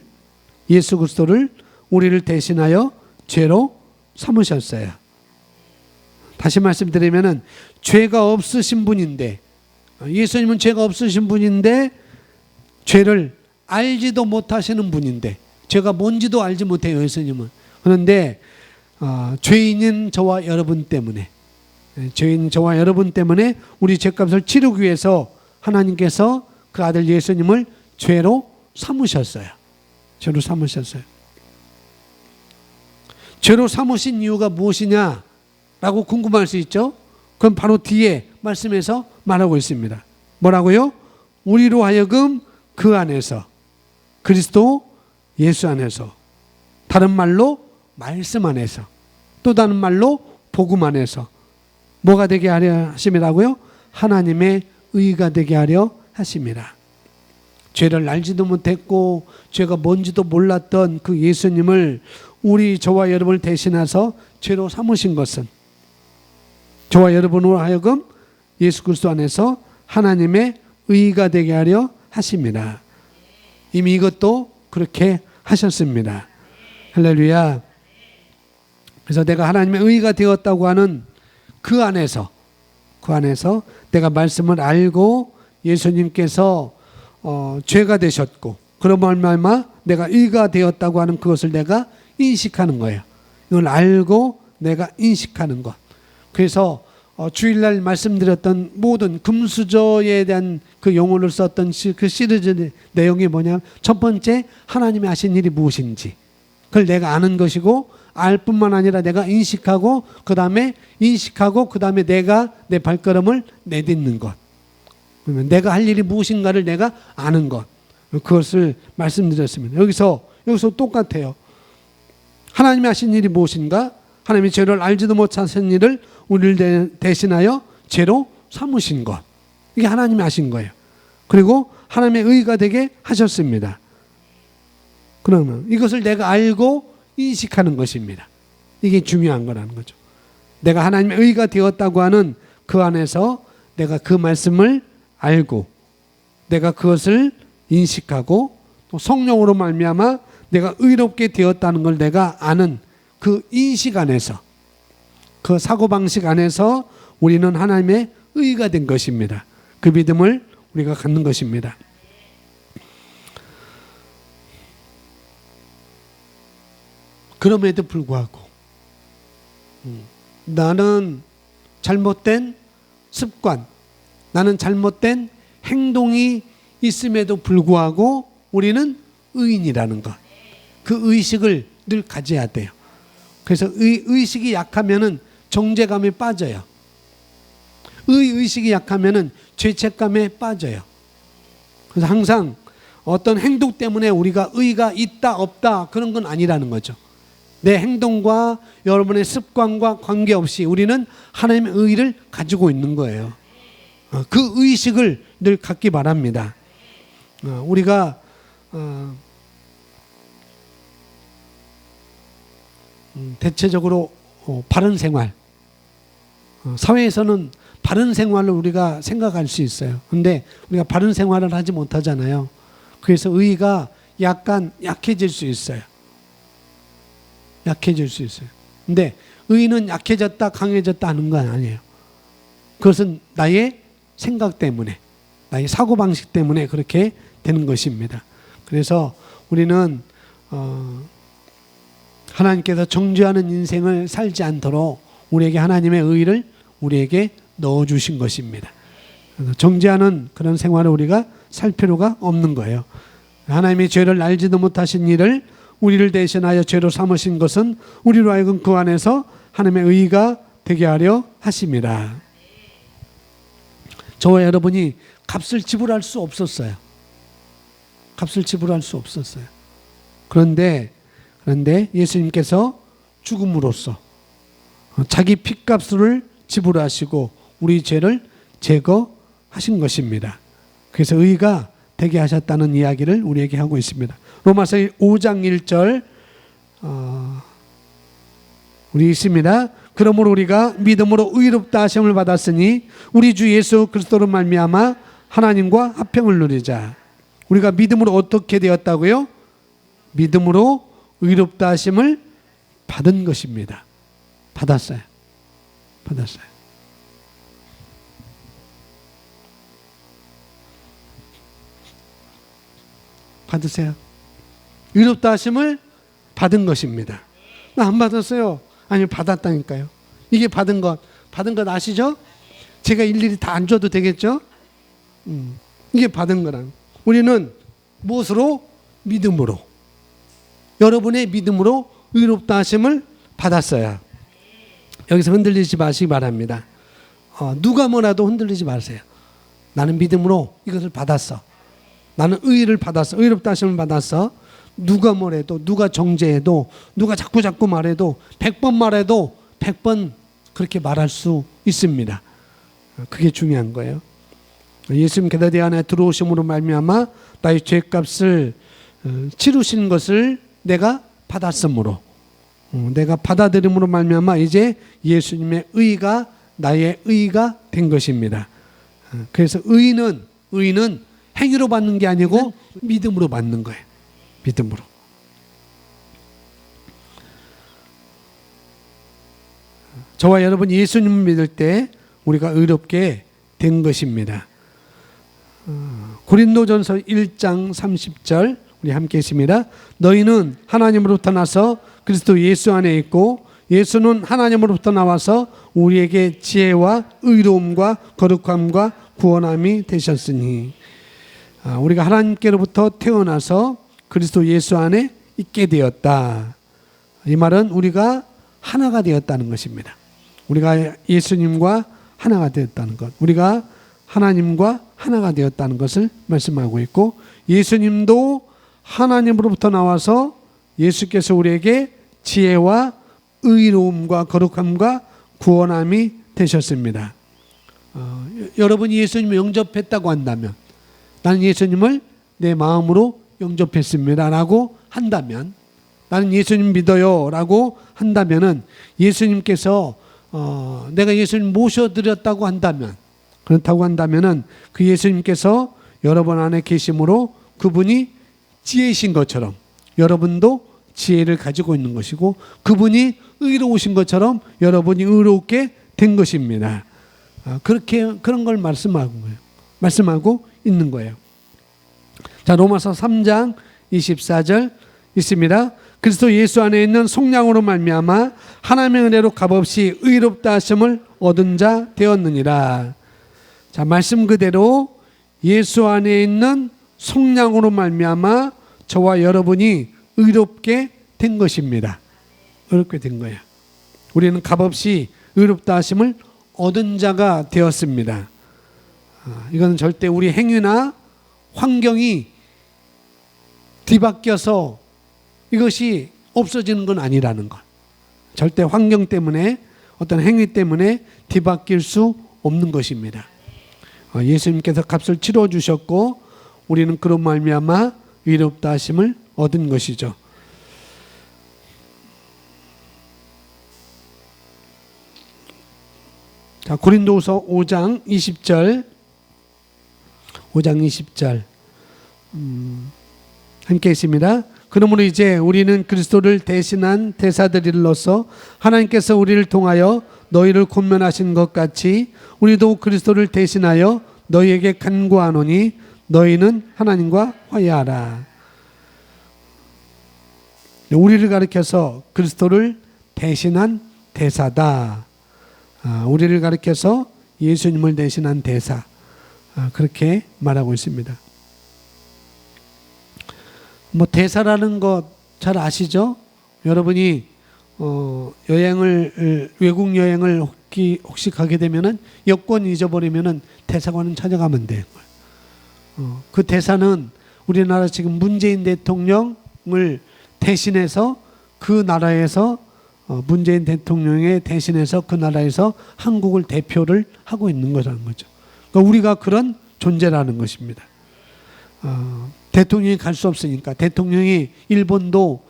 예수 그리스도를 우리를 대신하여 죄로 삼으셨어요. 다시 말씀드리면은 죄가 없으신 분인데, 예수님은 죄가 없으신 분인데 죄를 알지도 못하시는 분인데, 죄가 뭔지도 알지 못해요, 예수님은. 그런데 죄인인 저와 여러분 때문에, 죄인 저와 여러분 때문에 우리 죄값을 치르기 위해서 하나님께서 그 아들 예수님을 죄로 삼으셨어요. 죄로 삼으셨어요. 죄로 삼으신 이유가 무엇이냐 라고 궁금할 수 있죠. 그럼 바로 뒤에 말씀에서 말하고 있습니다. 뭐라고요? 우리로 하여금 그 안에서, 그리스도 예수 안에서, 다른 말로 말씀 안에서, 또 다른 말로 복음 안에서 뭐가 되게 하려 하심이라고요? 하나님의 의가 되게 하려 하심이라. 죄를 알지도 못했고 죄가 뭔지도 몰랐던 그 예수님을 우리 저와 여러분을 대신해서 죄로 삼으신 것은 저와 여러분으로 하여금 예수 그리스도 안에서 하나님의 의가 되게 하려 하십니다. 이미 이것도 그렇게 하셨습니다. 할렐루야. 그래서 내가 하나님의 의가 되었다고 하는 그 안에서 내가 말씀을 알고 예수님께서 죄가 되셨고 그런 말마 내가 의가 되었다고 하는 그것을 내가 인식하는 거예요. 이걸 알고 내가 인식하는 것. 그래서 주일날 말씀드렸던 모든 금수저에 대한 그 용어를 썼던 그 시리즈 내용이 뭐냐면, 첫 번째 하나님이 하신 일이 무엇인지 그걸 내가 아는 것이고, 알 뿐만 아니라 내가 인식하고 그 다음에 내가 내 발걸음을 내딛는 것. 그러면 내가 할 일이 무엇인가를 내가 아는 것, 그것을 말씀드렸습니다. 여기서 똑같아요. 하나님이 하신 일이 무엇인가? 하나님이 죄를 알지도 못하신 일을 우리를 대신하여 죄로 삼으신 것. 이게 하나님이 하신 거예요. 그리고 하나님의 의가 되게 하셨습니다. 그러면 이것을 내가 알고 인식하는 것입니다. 이게 중요한 거라는 거죠. 내가 하나님의 의가 되었다고 하는 그 안에서 내가 그 말씀을 알고 내가 그것을 인식하고 또 성령으로 말미암아 내가 의롭게 되었다는 걸 내가 아는 그 인식 안에서, 그 사고방식 안에서 우리는 하나님의 의가 된 것입니다. 그 믿음을 우리가 갖는 것입니다. 그럼에도 불구하고 나는 잘못된 습관, 나는 잘못된 행동이 있음에도 불구하고 우리는 의인이라는 것, 그 의식을 늘 가져야 돼요. 그래서 의식이 약하면은 정죄감에 빠져요. 의식이 약하면은 죄책감에 빠져요. 그래서 항상 어떤 행동 때문에 우리가 의가 있다 없다 그런 건 아니라는 거죠. 내 행동과 여러분의 습관과 관계없이 우리는 하나님의 의를 가지고 있는 거예요. 그 의식을 늘 갖기 바랍니다. 우리가 대체적으로 바른 생활, 사회에서는 바른 생활을 우리가 생각할 수 있어요. 그런데 우리가 바른 생활을 하지 못하잖아요. 그래서 의가 약간 약해질 수 있어요. 약해질 수 있어요. 근데 의는 약해졌다 강해졌다 하는 건 아니에요. 그것은 나의 생각 때문에, 나의 사고방식 때문에 그렇게 되는 것입니다. 그래서 우리는 하나님께서 정죄하는 인생을 살지 않도록 우리에게 하나님의 의를 우리에게 넣어주신 것입니다. 정죄하는 그런 생활을 우리가 살 필요가 없는 거예요. 하나님이 죄를 알지도 못하신 이를 우리를 대신하여 죄로 삼으신 것은 우리로 하여금 그 안에서 하나님의 의가 되게 하려 하심이라. 저와 여러분이 값을 지불할 수 없었어요. 값을 지불할 수 없었어요. 그런데 예수님께서 죽음으로써 자기 피값을 지불하시고 우리 죄를 제거하신 것입니다. 그래서 의가 되게 하셨다는 이야기를 우리에게 하고 있습니다. 로마서 5장 1절 우리 있습니다. 그러므로 우리가 믿음으로 의롭다 하심을 받았으니 우리 주 예수 그리스도로 말미암아 하나님과 화평을 누리자. 우리가 믿음으로 어떻게 되었다고요? 믿음으로 의롭다 하심을 받은 것입니다. 받았어요. 받으세요. 의롭다 하심을 받은 것입니다. 나 안 받았어요. 아니, 받았다니까요. 이게 받은 것 아시죠? 제가 일일이 다 안 줘도 되겠죠? 이게 받은 거란. 우리는 무엇으로? 믿음으로. 여러분의 믿음으로 의롭다 하심을 받았어요. 여기서 흔들리지 마시기 바랍니다. 누가 뭐라도 흔들리지 마세요. 나는 믿음으로 이것을 받았어. 나는 의를 받았어. 의롭다 하심을 받았어. 누가 뭐래도, 누가 정죄해도, 누가 자꾸 말해도, 100번 말해도 100번 그렇게 말할 수 있습니다. 그게 중요한 거예요. 예수님 게다리 안에 들어오심으로 말미암아 나의 죄값을 치르신 것을 내가 받았으므로, 내가 받아들임으로 말미암아 이제 예수님의 의가 나의 의가 된 것입니다. 그래서 의는 행위로 받는 게 아니고 믿음으로 받는 거예요. 믿음으로. 저와 여러분이 예수님을 믿을 때 우리가 의롭게 된 것입니다. 고린도전서 1장 30절 우리 함께 있습니다. 너희는 하나님으로부터 나서 그리스도 예수 안에 있고 예수는 하나님으로부터 나와서 우리에게 지혜와 의로움과 거룩함과 구원함이 되셨으니. 우리가 하나님께로부터 태어나서 그리스도 예수 안에 있게 되었다. 이 말은 우리가 하나가 되었다는 것입니다. 우리가 예수님과 하나가 되었다는 것, 우리가 하나님과 하나가 되었다는 것을 말씀하고 있고, 예수님도 하나님으로부터 나와서 예수께서 우리에게 지혜와 의로움과 거룩함과 구원함이 되셨습니다. 여러분이 예수님을 영접했다고 한다면, 나는 예수님을 내 마음으로 영접했습니다 라고 한다면, 나는 예수님 믿어요 라고 한다면은, 예수님께서 내가 예수님 모셔드렸다고 한다면, 그렇다고 한다면은 그 예수님께서 여러분 안에 계심으로 그분이 지혜이신 것처럼 여러분도 지혜를 가지고 있는 것이고, 그분이 의로우신 것처럼 여러분이 의롭게 된 것입니다. 그런 걸 말씀하고 있는 거예요. 자, 로마서 3장 24절 있습니다. 그리스도 예수 안에 있는 속량으로 말미암아 하나님의 은혜로 값없이 의롭다 하심을 얻은 자 되었느니라. 자, 말씀 그대로 예수 안에 있는 속량으로 말미암아 저와 여러분이 의롭게 된 것입니다. 의롭게 된 거예요. 우리는 값없이 의롭다 하심을 얻은 자가 되었습니다. 이건 절대 우리 행위나 환경이 뒤바뀌어서 이것이 없어지는 건 아니라는 것. 절대 환경 때문에, 어떤 행위 때문에 뒤바뀔 수 없는 것입니다. 예수님께서 값을 치러 주셨고 우리는 그런 말미암아 의롭다 하심을 얻은 것이죠. 자, 고린도후서 5장 20절 함께 있습니다. 그러므로 이제 우리는 그리스도를 대신한 대사들로서 하나님께서 우리를 통하여 너희를 권면하신 것 같이 우리도 그리스도를 대신하여 너희에게 간구하노니 너희는 하나님과 화해하라. 우리를 가리켜서 그리스도를 대신한 대사다. 우리를 가리켜서 예수님을 대신한 대사. 그렇게 말하고 있습니다. 뭐 대사라는 것 잘 아시죠? 여러분이 외국 여행을 혹시 가게 되면은 여권 잊어버리면은 대사관은 찾아가면 돼요. 그 대사는 우리나라 지금 문재인 대통령을 대신해서 그 나라에서 문재인 대통령에 대신해서 그 나라에서 한국을 대표를 하고 있는 거라는 거죠. 그러니까 우리가 그런 존재라는 것입니다. 대통령이 갈 수 없으니까 대통령이 일본도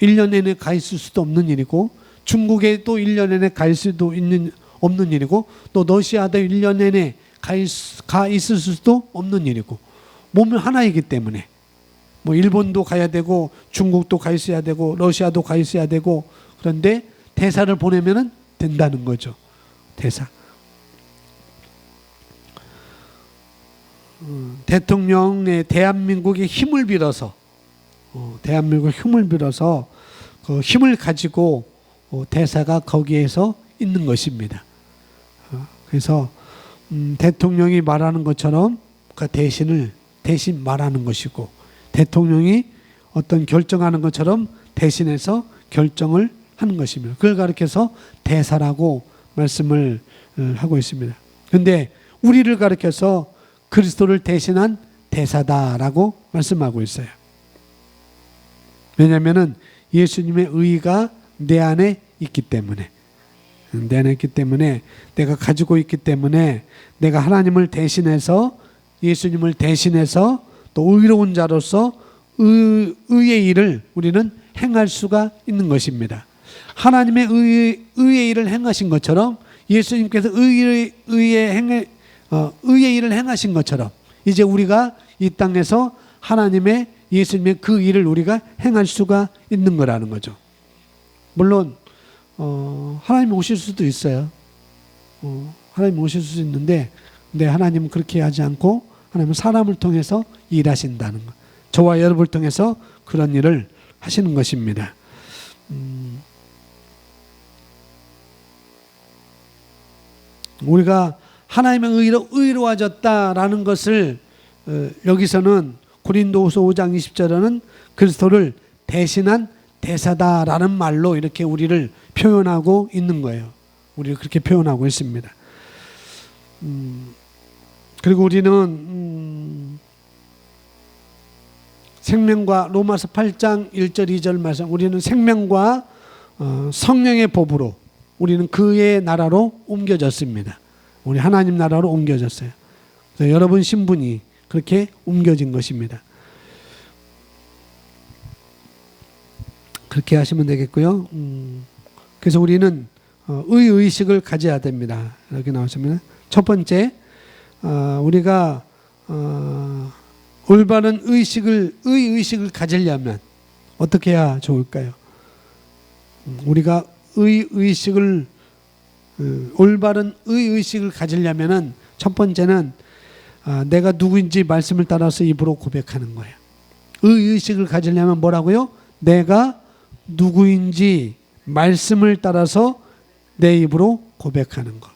1년 내내 가 있을 수도 없는 일이고 중국에 또 1년 내내 가 있을 수도 없는 일이고 또 러시아도 1년 내내 가 있을 수도 없는 일이고 몸은 하나이기 때문에 뭐 일본도 가야 되고 중국도 가 있어야 되고 러시아도 가 있어야 되고 그런데 대사를 보내면은 된다는 거죠. 대사. 대통령의 대한민국의 힘을 빌어서 그 힘을 가지고 대사가 거기에서 있는 것입니다. 그래서 대통령이 말하는 것처럼 그 대신 말하는 것이고 대통령이 어떤 결정하는 것처럼 대신해서 결정을 하는 것입니다. 그걸 가리켜서 대사라고 말씀을 하고 있습니다. 그런데 우리를 가리켜서 그리스도를 대신한 대사다라고 말씀하고 있어요. 왜냐하면 예수님의 의가 내 안에 있기 때문에 내가 가지고 있기 때문에 내가 하나님을 대신해서 예수님을 대신해서 또 의로운 자로서 의의 일을 우리는 행할 수가 있는 것입니다. 하나님의 의의 일을 행하신 것처럼 예수님께서 의의 일을 행하신 것처럼 이제 우리가 이 땅에서 하나님의 예수님의 그 일을 우리가 행할 수가 있는 거라는 거죠. 물론 하나님 오실 수도 있어요. 하나님 오실 수도 있는데 근데 하나님은 그렇게 하지 않고 하나님은 사람을 통해서 일하신다는 것. 저와 여러분을 통해서 그런 일을 하시는 것입니다. 우리가 하나님의 의로 의로워졌다라는 것을 여기서는 고린도후서 5장 20절에는 그리스도를 대신한 대사다라는 말로 이렇게 우리를 표현하고 있는 거예요. 우리를 그렇게 표현하고 있습니다. 그리고 우리는 생명과 로마서 8장 1절 2절 말씀 우리는 생명과 성령의 법으로 우리는 그의 나라로 옮겨졌습니다. 우리 하나님 나라로 옮겨졌어요. 그래서 여러분 신분이 그렇게 옮겨진 것입니다. 그렇게 하시면 되겠고요. 그래서 우리는 의식을 가져야 됩니다. 이렇게 나오시면 첫 번째 우리가 올바른 의식을 가지려면 어떻게 해야 좋을까요? 우리가 올바른 의식을 가지려면은 첫 번째는 내가 누구인지 말씀을 따라서 입으로 고백하는 거예요. 의식을 가지려면 뭐라고요? 내가 누구인지 말씀을 따라서 내 입으로 고백하는 것.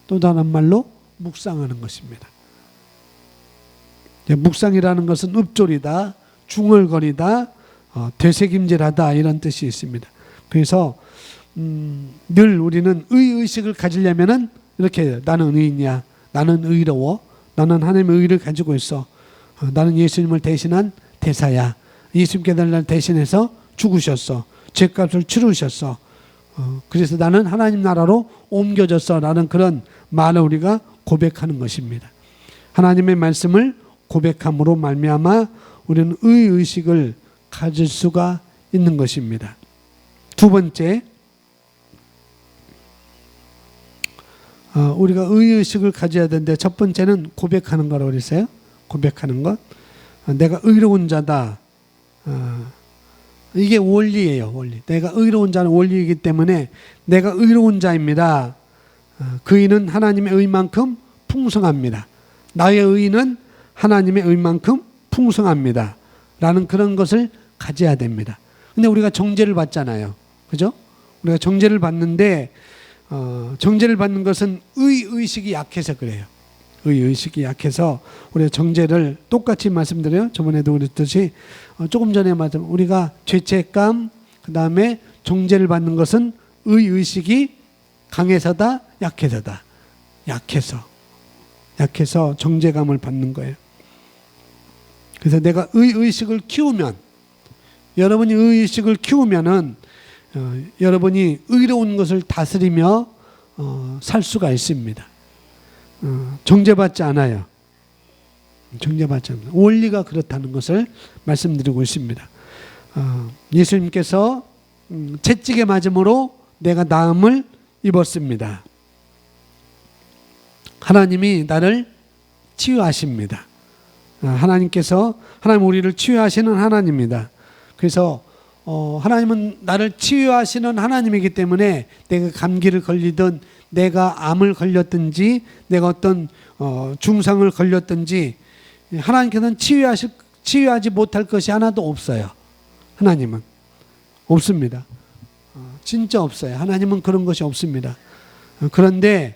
또 다른 말로 묵상하는 것입니다. 묵상이라는 것은 읊조리다, 중얼거리다, 되새김질하다 이런 뜻이 있습니다. 그래서 늘 우리는 의식을 가지려면은 이렇게 나는 의인이야, 나는 의로워, 나는 하나님의 의를 가지고 있어, 나는 예수님을 대신한 대사야, 예수님께서 나를 대신해서 죽으셨어, 죄값을 치르셨어, 그래서 나는 하나님 나라로 옮겨졌어 라는 그런 말을 우리가 고백하는 것입니다. 하나님의 말씀을 고백함으로 말미암아 우리는 의식을 가질 수가 있는 것입니다. 두 번째, 우리가 의식을 가져야 되는데 첫 번째는 고백하는 거라고 그랬어요. 고백하는 것. 내가 의로운 자다. 이게 원리예요. 원리. 내가 의로운 자는 원리이기 때문에 내가 의로운 자입니다. 그 의는 하나님의 의만큼 풍성합니다. 나의 의는 하나님의 의만큼 풍성합니다. 라는 그런 것을 가져야 됩니다. 근데 우리가 정죄를 받잖아요. 그죠? 우리가 정죄를 받는데 정죄를 받는 것은 의식이 약해서 그래요. 의식이 약해서 우리가 정죄를 똑같이 말씀드려요. 저번에도 그랬듯이 조금 전에 말씀 우리가 죄책감 그 다음에 정죄를 받는 것은 의식이 강해서다 약해서다. 약해서 정죄감을 받는 거예요. 그래서 내가 의식을 키우면 여러분이 의식을 키우면은 여러분이 의로운 것을 다스리며 살 수가 있습니다. 정죄받지 않아요. 정죄받지 않아요. 원리가 그렇다는 것을 말씀드리고 있습니다. 예수님께서 채찍에 맞음으로 내가 나음을 입었습니다. 하나님이 나를 치유하십니다. 하나님 우리를 치유하시는 하나님입니다. 그래서 하나님은 나를 치유하시는 하나님이기 때문에 내가 감기를 걸리든 내가 암을 걸렸든지 내가 어떤 중상을 걸렸든지 하나님께서는 치유하지 못할 것이 하나도 없어요. 하나님은 없습니다. 진짜 없어요. 하나님은 그런 것이 없습니다. 그런데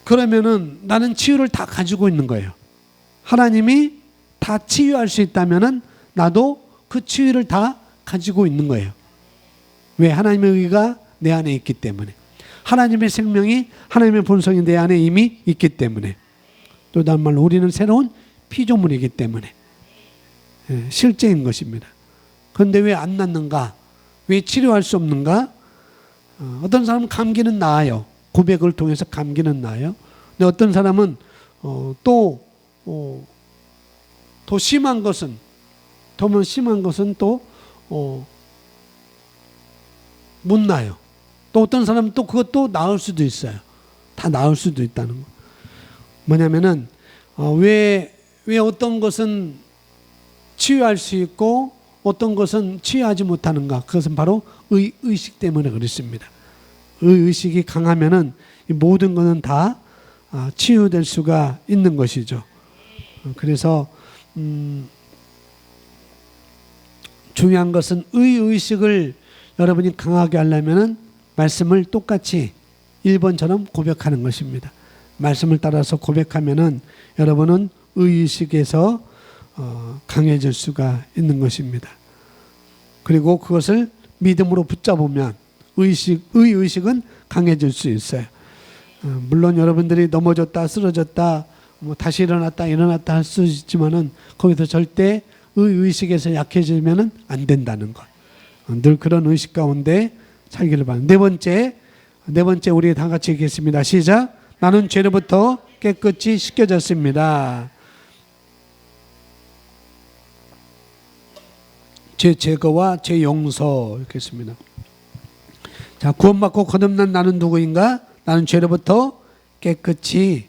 그러면은 나는 치유를 다 가지고 있는 거예요. 하나님이 다 치유할 수 있다면은 나도 그 치유를 다 가지고 있는 거예요. 왜? 하나님의 의가 내 안에 있기 때문에. 하나님의 생명이 하나님의 본성이 내 안에 이미 있기 때문에. 또 다른 말로 우리는 새로운 피조물이기 때문에 실제인 것입니다. 그런데 왜 안 낫는가? 왜 치료할 수 없는가? 어떤 사람은 감기는 나아요. 고백을 통해서 감기는 나아요. 근데 어떤 사람은 더 심한 것은 또 못 나요. 또 어떤 사람은 또 그것도 나을 수도 있어요. 다 나을 수도 있다는 거. 뭐냐면은 왜 어떤 것은 치유할 수 있고 어떤 것은 치유하지 못하는가? 그것은 바로 의식 때문에 그렇습니다. 의식이 강하면은 모든 것은 다 치유될 수가 있는 것이죠. 그래서 중요한 것은 의식을 여러분이 강하게 하려면은 말씀을 똑같이 1번처럼 고백하는 것입니다. 말씀을 따라서 고백하면은 여러분은 의식에서 강해질 수가 있는 것입니다. 그리고 그것을 믿음으로 붙잡으면 의식은 강해질 수 있어요. 물론 여러분들이 넘어졌다 쓰러졌다 다시 일어났다 할 수 있지만은 거기서 절대 의식에서 약해지면은 안 된다는 것. 늘 그런 의식 가운데 살기를 바랍니다. 네 번째 우리 다 같이 읽겠습니다. 시작. 나는 죄로부터 깨끗이 씻겨졌습니다. 죄 제거와 죄 용서 읽겠습니다. 자, 구원받고 거듭난 나는 누구인가? 나는 죄로부터 깨끗이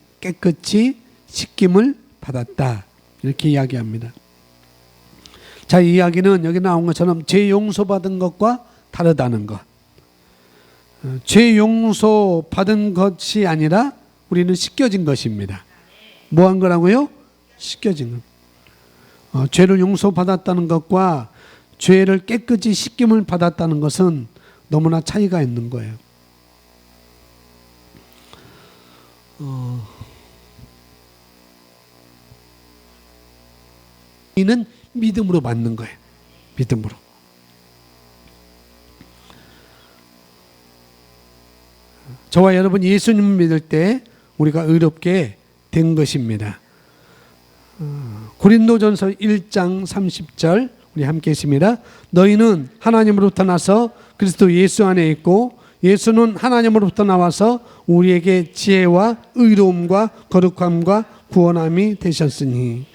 씻김을 받았다. 이렇게 이야기합니다. 자, 이 이야기는 여기 나온 것처럼 죄 용서받은 것과 다르다는 것. 죄 용서받은 것이 아니라 우리는 씻겨진 것입니다. 뭐 한 거라고요? 씻겨진 것. 죄를 용서받았다는 것과 죄를 깨끗이 씻김을 받았다는 것은 너무나 차이가 있는 거예요. 이는 믿음으로 받는 거예요. 믿음으로. 저와 여러분 예수님을 믿을 때 우리가 의롭게 된 것입니다. 고린도전서 1장 30절 우리 함께 있습니다. 너희는 하나님으로부터 나서 그리스도 예수 안에 있고 예수는 하나님으로부터 나와서 우리에게 지혜와 의로움과 거룩함과 구원함이 되셨으니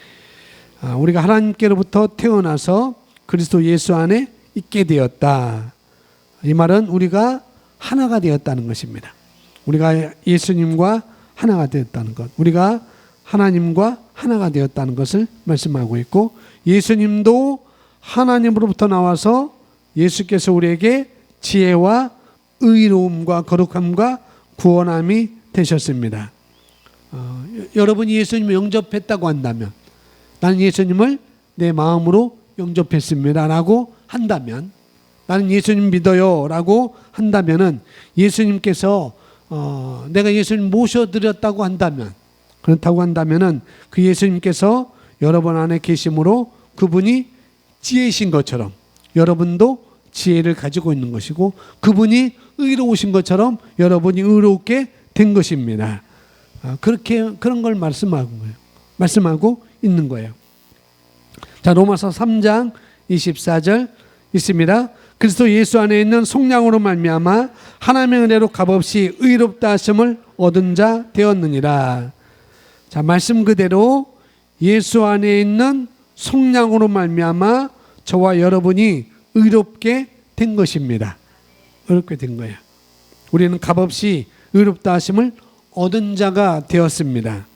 우리가 하나님께로부터 태어나서 그리스도 예수 안에 있게 되었다. 이 말은 우리가 하나가 되었다는 것입니다. 우리가 예수님과 하나가 되었다는 것, 우리가 하나님과 하나가 되었다는 것을 말씀하고 있고 예수님도 하나님으로부터 나와서 예수께서 우리에게 지혜와 의로움과 거룩함과 구원함이 되셨습니다. 여러분이 예수님을 영접했다고 한다면 나는 예수님을 내 마음으로 영접했습니다 라고 한다면, 나는 예수님 믿어요 라고 한다면은 예수님께서 내가 예수님 모셔드렸다고 한다면, 그렇다고 한다면은 그 예수님께서 여러분 안에 계심으로 그분이 지혜이신 것처럼 여러분도 지혜를 가지고 있는 것이고, 그분이 의로우신 것처럼 여러분이 의롭게 된 것입니다. 그런 걸 말씀하고 있는 거예요. 자, 로마서 3장 24절 있습니다. 그리스도 예수 안에 있는 속량으로 말미암아 하나님의 은혜로 값없이 의롭다 하심을 얻은 자 되었느니라. 자, 말씀 그대로 예수 안에 있는 속량으로 말미암아 저와 여러분이 의롭게 된 것입니다. 의롭게 된 거예요. 우리는 값없이 의롭다 하심을 얻은 자가 되었습니다.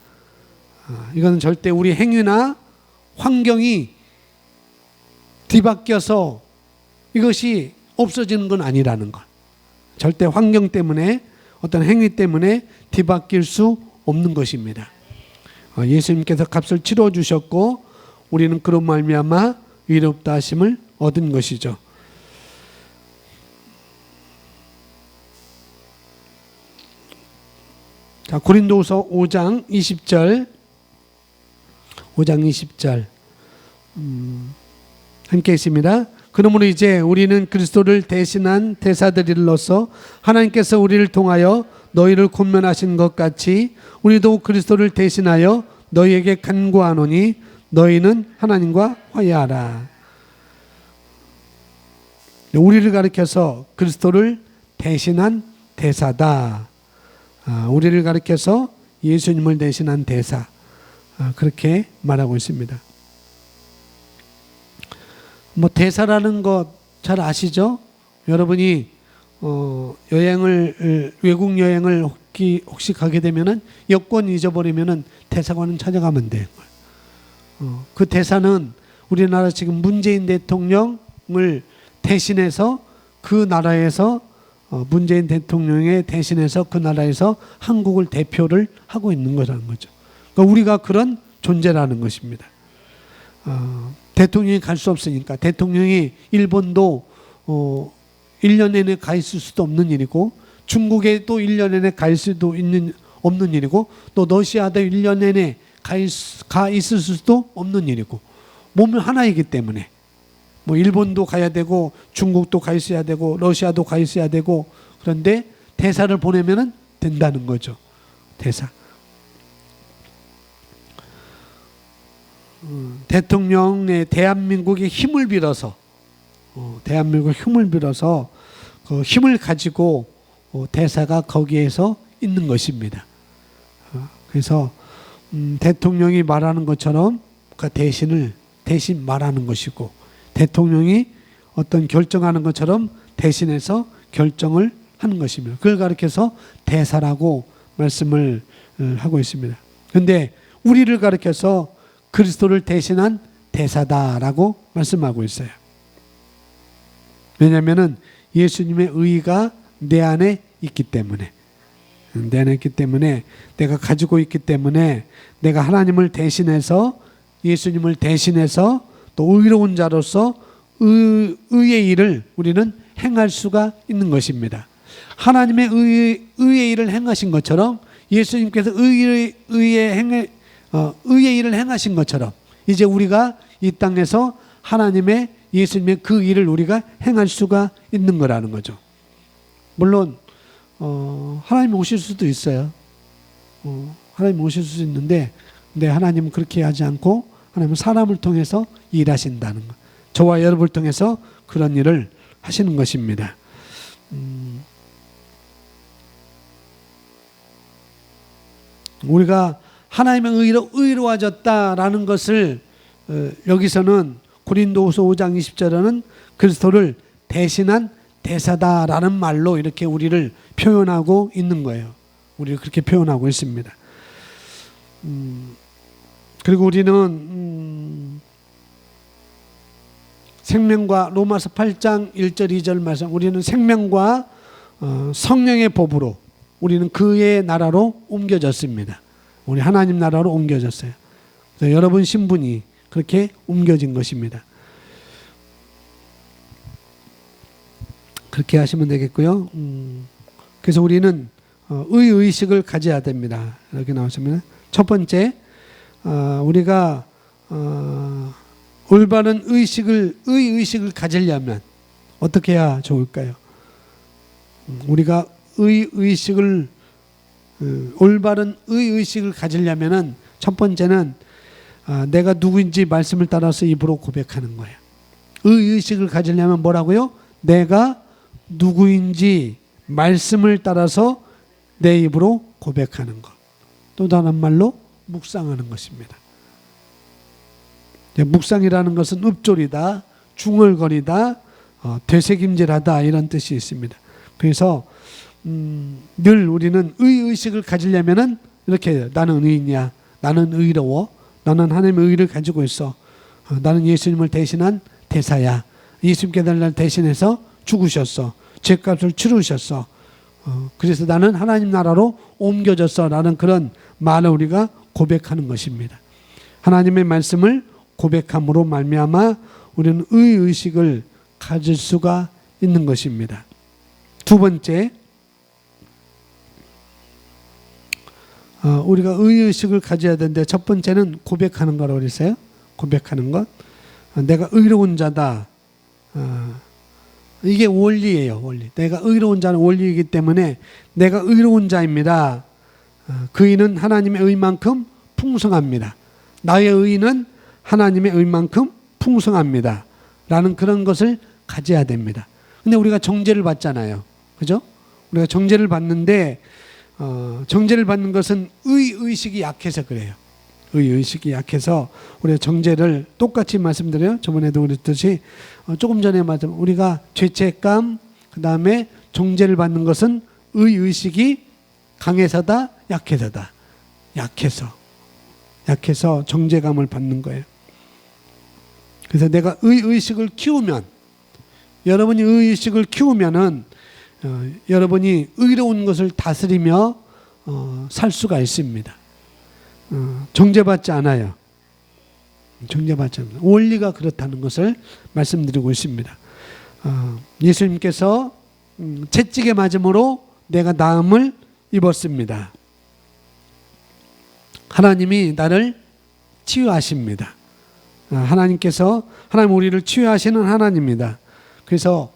이건 절대 우리 행위나 환경이 뒤바뀌어서 이것이 없어지는 건 아니라는 것. 절대 환경 때문에, 어떤 행위 때문에 뒤바뀔 수 없는 것입니다. 예수님께서 값을 치러 주셨고 우리는 그런 말미암아 의롭다 하심을 얻은 것이죠. 자, 고린도후서 5장 20절 함께 있습니다. 그러므로 이제 우리는 그리스도를 대신한 대사들로서 하나님께서 우리를 통하여 너희를 권면하신 것 같이 우리도 그리스도를 대신하여 너희에게 간구하노니 너희는 하나님과 화해하라. 우리를 가리켜서 그리스도를 대신한 대사다. 우리를 가리켜서 예수님을 대신한 대사, 그렇게 말하고 있습니다. 뭐 대사라는 것 잘 아시죠? 여러분이 외국 여행을 혹시 가게 되면은 여권 잊어버리면은 대사관은 찾아가면 돼요. 그 대사는 우리나라 지금 문재인 대통령을 대신해서 그 나라에서 문재인 대통령의 대신해서 그 나라에서 한국을 대표를 하고 있는 거라는 거죠. 그러니까 우리가 그런 존재라는 것입니다. 대통령이 갈 수 없으니까, 대통령이 일본도 1년 내내 가 있을 수도 없는 일이고, 중국에 또 1년 내내 가 있을 수도 없는 일이고, 또 러시아도 1년 내내 가 있을 수도 없는 일이고, 몸은 하나이기 때문에 뭐 일본도 가야 되고 중국도 가 있어야 되고 러시아도 가 있어야 되고, 그런데 대사를 보내면은 된다는 거죠. 대사. 대통령의 대한민국의 힘을 빌어서 그 힘을 가지고 대사가 거기에서 있는 것입니다. 그래서 대통령이 말하는 것처럼 그 대신 말하는 것이고, 대통령이 어떤 결정하는 것처럼 대신해서 결정을 하는 것입니다. 그걸 가리켜서 대사라고 말씀을 하고 있습니다. 그런데 우리를 가리켜서 그리스도를 대신한 대사다라고 말씀하고 있어요. 왜냐하면 예수님의 의가 내 안에 있기 때문에, 내가 가지고 있기 때문에, 내가 하나님을 대신해서, 예수님을 대신해서 또 의로운 자로서 의의 일을 우리는 행할 수가 있는 것입니다. 하나님의 의의 일을 행하신 것처럼, 예수님께서 의의 일을 행하신 것처럼, 이제 우리가 이 땅에서 하나님의, 예수님의 그 일을 우리가 행할 수가 있는 거라는 거죠. 물론 하나님 오실 수도 있어요. 하나님 오실 수도 있는데, 근데 하나님은 그렇게 하지 않고 하나님은 사람을 통해서 일하신다는 것, 저와 여러분을 통해서 그런 일을 하시는 것입니다. 우리가 하나님의 의로 의로워졌다라는 것을 여기서는 고린도후서 5장 20절에는 그리스도를 대신한 대사다라는 말로 이렇게 우리를 표현하고 있는 거예요. 우리를 그렇게 표현하고 있습니다. 그리고 우리는 생명과, 로마서 8장 1절 2절 말씀, 우리는 생명과 성령의 법으로 우리는 그의 나라로 옮겨졌습니다. 우리 하나님 나라로 옮겨졌어요. 그래서 여러분 신분이 그렇게 옮겨진 것입니다. 그렇게 하시면 되겠고요. 그래서 우리는 의의식을 가져야 됩니다. 이렇게 나오시면 첫 번째, 우리가 올바른 의의식을 가지려면 어떻게 해야 좋을까요? 우리가 올바른 의의식을 가지려면은 첫 번째는 내가 누구인지 말씀을 따라서 입으로 고백하는 거예요. 의의식을 가지려면 뭐라고요? 내가 누구인지 말씀을 따라서 내 입으로 고백하는 것. 또 다른 말로 묵상하는 것입니다. 묵상이라는 것은 읊조리다, 중얼거리다, 되새김질하다 이런 뜻이 있습니다. 그래서 늘 우리는 의의식을 가지려면은 이렇게 나는 의인이야, 나는 의로워, 나는 하나님의 의를 가지고 있어, 나는 예수님을 대신한 대사야, 예수님께서 나를 대신해서 죽으셨어, 죄값을 치르셨어, 그래서 나는 하나님 나라로 옮겨졌어 라는 그런 말을 우리가 고백하는 것입니다. 하나님의 말씀을 고백함으로 말미암아 우리는 의의식을 가질 수가 있는 것입니다. 두 번째, 우리가 의의식을 가져야 되는데 첫 번째는 고백하는 거라고 그랬어요. 고백하는 것. 내가 의로운 자다. 이게 원리예요. 원리. 내가 의로운 자는 원리이기 때문에 내가 의로운 자입니다. 그 의는 하나님의 의만큼 풍성합니다. 나의 의는 하나님의 의만큼 풍성합니다. 라는 그런 것을 가져야 됩니다. 근데 우리가 정죄를 받잖아요. 그죠? 우리가 정죄를 받는데 정죄를 받는 것은 의의식이 약해서 그래요. 의의식이 약해서 우리가 정죄를 똑같이 말씀드려요. 저번에도 그랬듯이 조금 전에 말씀 우리가 죄책감 그 다음에 정죄를 받는 것은 의의식이 강해서다 약해서다. 약해서 정죄감을 받는 거예요. 그래서 내가 의의식을 키우면 여러분이 의의식을 키우면은 여러분이 의로운 것을 다스리며 살 수가 있습니다. 정죄받지 않아요. 정죄받지 않아요. 원리가 그렇다는 것을 말씀드리고 있습니다. 예수님께서 채찍에 맞음으로 내가 나음을 입었습니다. 하나님이 나를 치유하십니다. 하나님 우리를 치유하시는 하나님입니다. 그래서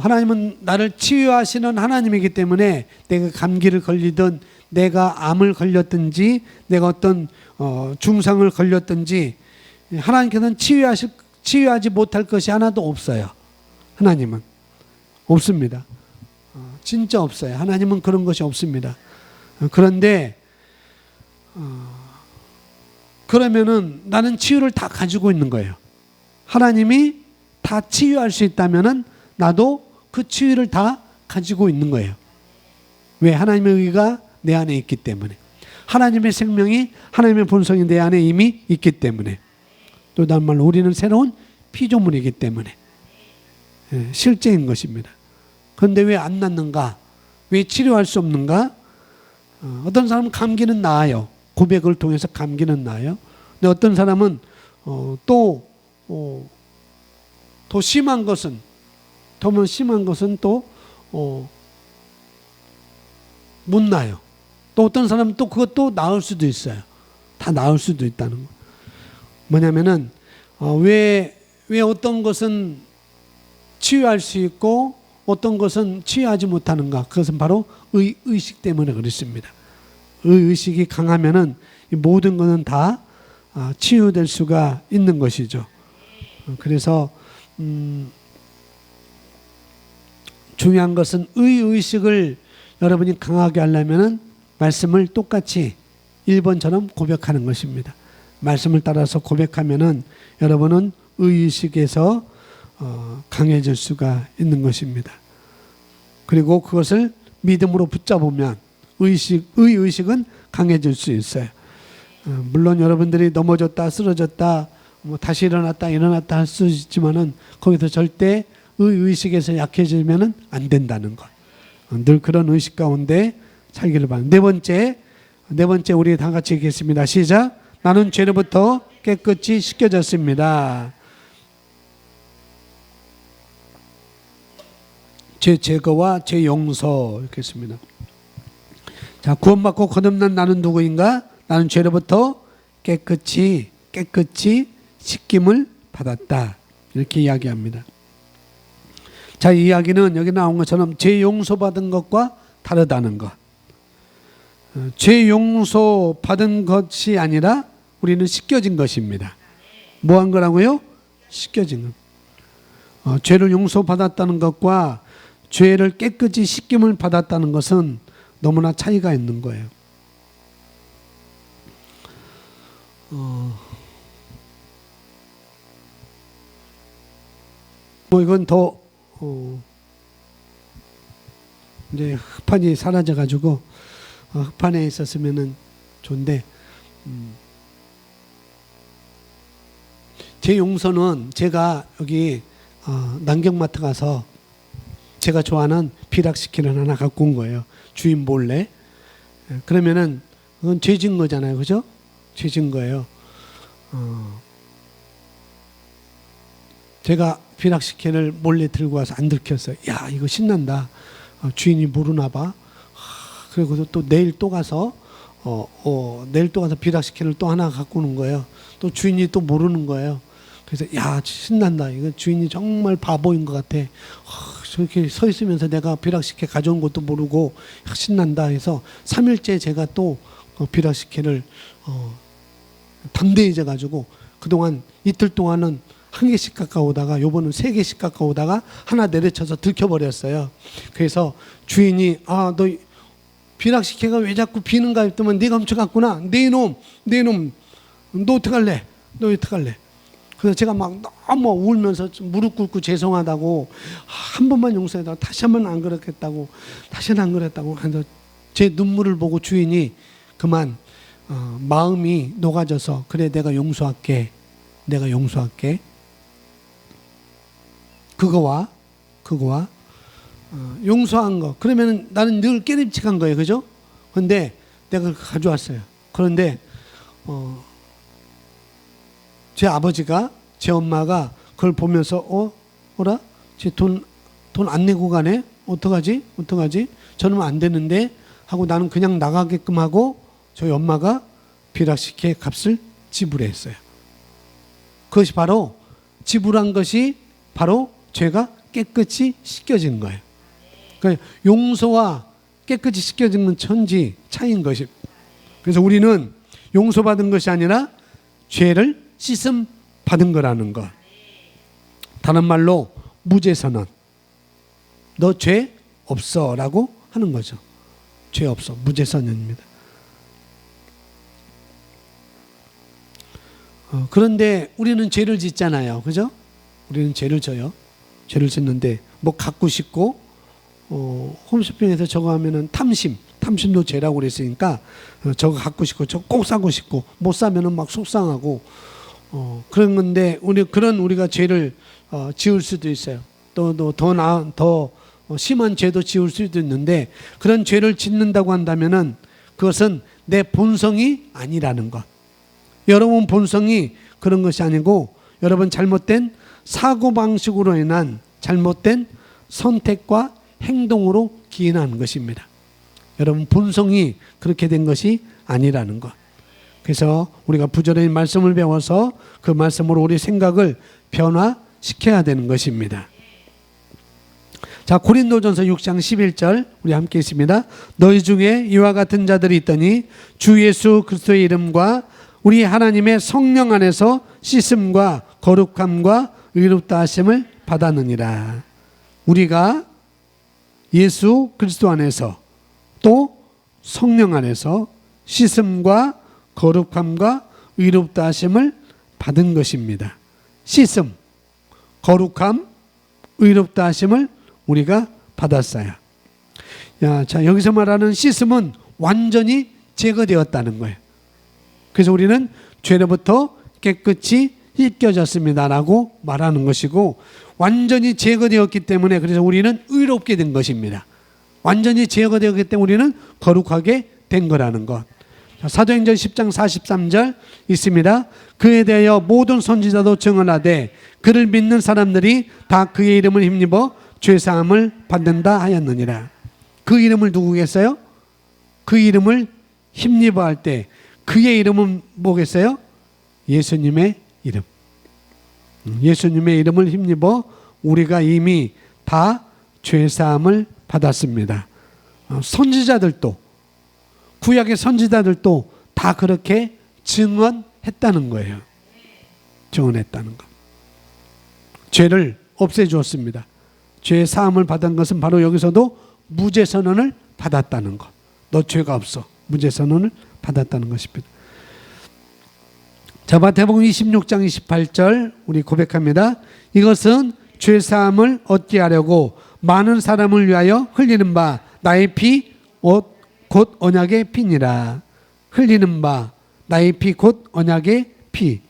하나님은 나를 치유하시는 하나님이기 때문에 내가 감기를 걸리든 내가 암을 걸렸든지 내가 어떤 중상을 걸렸든지 하나님께서는 치유하지 못할 것이 하나도 없어요. 하나님은 없습니다. 진짜 없어요. 하나님은 그런 것이 없습니다. 그런데 그러면은 나는 치유를 다 가지고 있는 거예요. 하나님이 다 치유할 수 있다면은 나도 그 치유를 다 가지고 있는 거예요. 왜? 하나님의 의가 내 안에 있기 때문에. 하나님의 생명이 하나님의 본성이 내 안에 이미 있기 때문에. 또 다른 말로 우리는 새로운 피조물이기 때문에 실제인 것입니다. 그런데 왜 안 낫는가? 왜 치료할 수 없는가? 어떤 사람은 감기는 나아요. 고백을 통해서 감기는 나아요. 근데 어떤 사람은 또 더 심한 것은 또 못 나요. 또 어떤 사람은 또 그것도 나을 수도 있어요. 다 나을 수도 있다는 거. 뭐냐면은 왜 어떤 것은 치유할 수 있고 어떤 것은 치유하지 못하는가? 그것은 바로 의식 때문에 그렇습니다. 의식이 강하면은 모든 것은 다 치유될 수가 있는 것이죠. 그래서 중요한 것은 의식을 여러분이 강하게 하려면은 말씀을 똑같이 1번처럼 고백하는 것입니다. 말씀을 따라서 고백하면은 여러분은 의식에서 강해질 수가 있는 것입니다. 그리고 그것을 믿음으로 붙잡으면 의식은 강해질 수 있어요. 물론 여러분들이 넘어졌다 쓰러졌다 다시 일어났다 할 수 있지만은 거기서 절대 의식에서 약해지면은 안 된다는 것. 늘 그런 의식 가운데 살기를 바랍니다. 네 번째 우리 다 같이 읽겠습니다. 시작. 나는 죄로부터 깨끗이 씻겨졌습니다. 죄 제거와 죄 용서 이렇게 했습니다. 자, 구원받고 거듭난 나는 누구인가? 나는 죄로부터 깨끗이 씻김을 받았다. 이렇게 이야기합니다. 자, 이 이야기는 여기 나온 것처럼 죄 용서받은 것과 다르다는 것. 죄 용서받은 것이 아니라 우리는 씻겨진 것입니다. 뭐 한 거라고요? 씻겨진 것. 죄를 용서받았다는 것과 죄를 깨끗이 씻김을 받았다는 것은 너무나 차이가 있는 거예요. 뭐 이건 더 이제 흑판이 사라져 가지고 흑판에 있었으면은 좋은데, 제 용서는 제가 여기 남경마트 가서 제가 좋아하는 비락스킨을 하나 갖고 온 거예요. 주인 몰래. 그러면은 그건 죄진 거잖아요, 그죠? 죄진 거예요. 제가 비락스킨을 몰래 들고 와서 안 들켰어요. 야, 이거 신난다. 주인이 모르나 봐. 그리고 또 내일 또 가서 내일 또 가서 비락스킨을 또 하나 갖고 오는 거예요. 또 주인이 또 모르는 거예요. 그래서 야, 신난다. 이거 주인이 정말 바보인 것 같아. 저렇게 서 있으면서 내가 비락스킨 가져온 것도 모르고 신난다 해서 3일째 제가 또 비락스킨을 담대해져 가지고 그동안 이틀 동안은 1개씩 가까우다가 요번은 3개씩 가까우다가 하나 내려쳐서 들켜버렸어요. 그래서 주인이 너 비락스킨가 왜 자꾸 비는가 했더니 네가 훔쳐갔구나. 네 놈 너 어떡할래? 그래서 제가 막 너무 울면서 무릎 꿇고 죄송하다고, 한 번만 용서해달라고, 다시 한 번 안 그랬겠다고, 다시는 안 그랬다고 해서 제 눈물을 보고 주인이 그만 마음이 녹아져서 그래 내가 용서할게. 그거와 용서한 거, 그러면 나는 늘 깨름칙한 거예요, 그죠? 그런데 내가 가져왔어요. 그런데 제 아버지가, 제 엄마가 그걸 보면서 어라? 쟤 돈 안 내고 가네? 어떡하지? 저러면 안 되는데 하고 나는 그냥 나가게끔 하고 저희 엄마가 비락스킨 값을 지불했어요. 그것이 바로 지불한 것이 바로 죄가 깨끗이 씻겨진 거예요. 그러니까 용서와 깨끗이 씻겨진 건 천지 차이인 것입니다. 그래서 우리는 용서받은 것이 아니라 죄를 씻음 받은 거라는 것. 다른 말로 무죄선언. 너 죄 없어 라고 하는 거죠. 죄 없어. 무죄선언입니다. 그런데 우리는 죄를 짓잖아요, 그죠? 우리는 죄를 져요. 죄를 짓는데 뭐 갖고 싶고 홈쇼핑에서 저거 하면은 탐심도 죄라고 그랬으니까 저거 갖고 싶고 저거 꼭 사고 싶고 못 사면은 막 속상하고 그런 건데 우리가 죄를 지을 수도 있어요. 또 더 심한 죄도 지을 수도 있는데 그런 죄를 짓는다고 한다면은 그것은 내 본성이 아니라는 것. 여러분 본성이 그런 것이 아니고 여러분 잘못된 사고방식으로 인한 잘못된 선택과 행동으로 기인하는 것입니다. 여러분 본성이 그렇게 된 것이 아니라는 것. 그래서 우리가 부지런히 말씀을 배워서 그 말씀으로 우리 생각을 변화시켜야 되는 것입니다. 자, 고린도전서 6장 11절 우리 함께 있습니다. 너희 중에 이와 같은 자들이 있더니 주 예수 그리스도의 이름과 우리 하나님의 성령 안에서 씻음과 거룩함과 의롭다 하심을 받았느니라. 우리가 예수 그리스도 안에서 또 성령 안에서 씻음과 거룩함과 의롭다 하심을 받은 것입니다. 씻음, 거룩함, 의롭다 하심을 우리가 받았어요. 자, 여기서 말하는 씻음은 완전히 제거되었다는 거예요. 그래서 우리는 죄로부터 깨끗이 씻겨졌습니다라고 말하는 것이고, 완전히 제거되었기 때문에 그래서 우리는 의롭게 된 것입니다. 완전히 제거되었기 때문에 우리는 거룩하게 된 거라는 것. 사도행전 10장 43절 있습니다. 그에 대하여 모든 선지자도 증언하되 그를 믿는 사람들이 다 그의 이름을 힘입어 죄사함을 받는다 하였느니라. 그 이름을 누구겠어요? 그 이름을 힘입어 할 때 그의 이름은 뭐겠어요? 예수님의 이름. 예수님의 이름을 힘입어 우리가 이미 다 죄사함을 받았습니다. 선지자들도, 구약의 선지자들도 다 그렇게 증언했다는 거예요. 증언했다는 거. 죄를 없애주었습니다. 죄 사함을 받은 것은 바로 여기서도 무죄 선언을 받았다는 것. 너 죄가 없어. 무죄 선언을 받았다는 것입니다. 자, 마태복음 26장 28절 우리 고백합니다. 이것은 죄 사함을 얻게 하려고 많은 사람을 위하여 흘리는 바 나의 피 곧 언약의 피니라. 흘리는 바 나의 피 곧 언약의 피.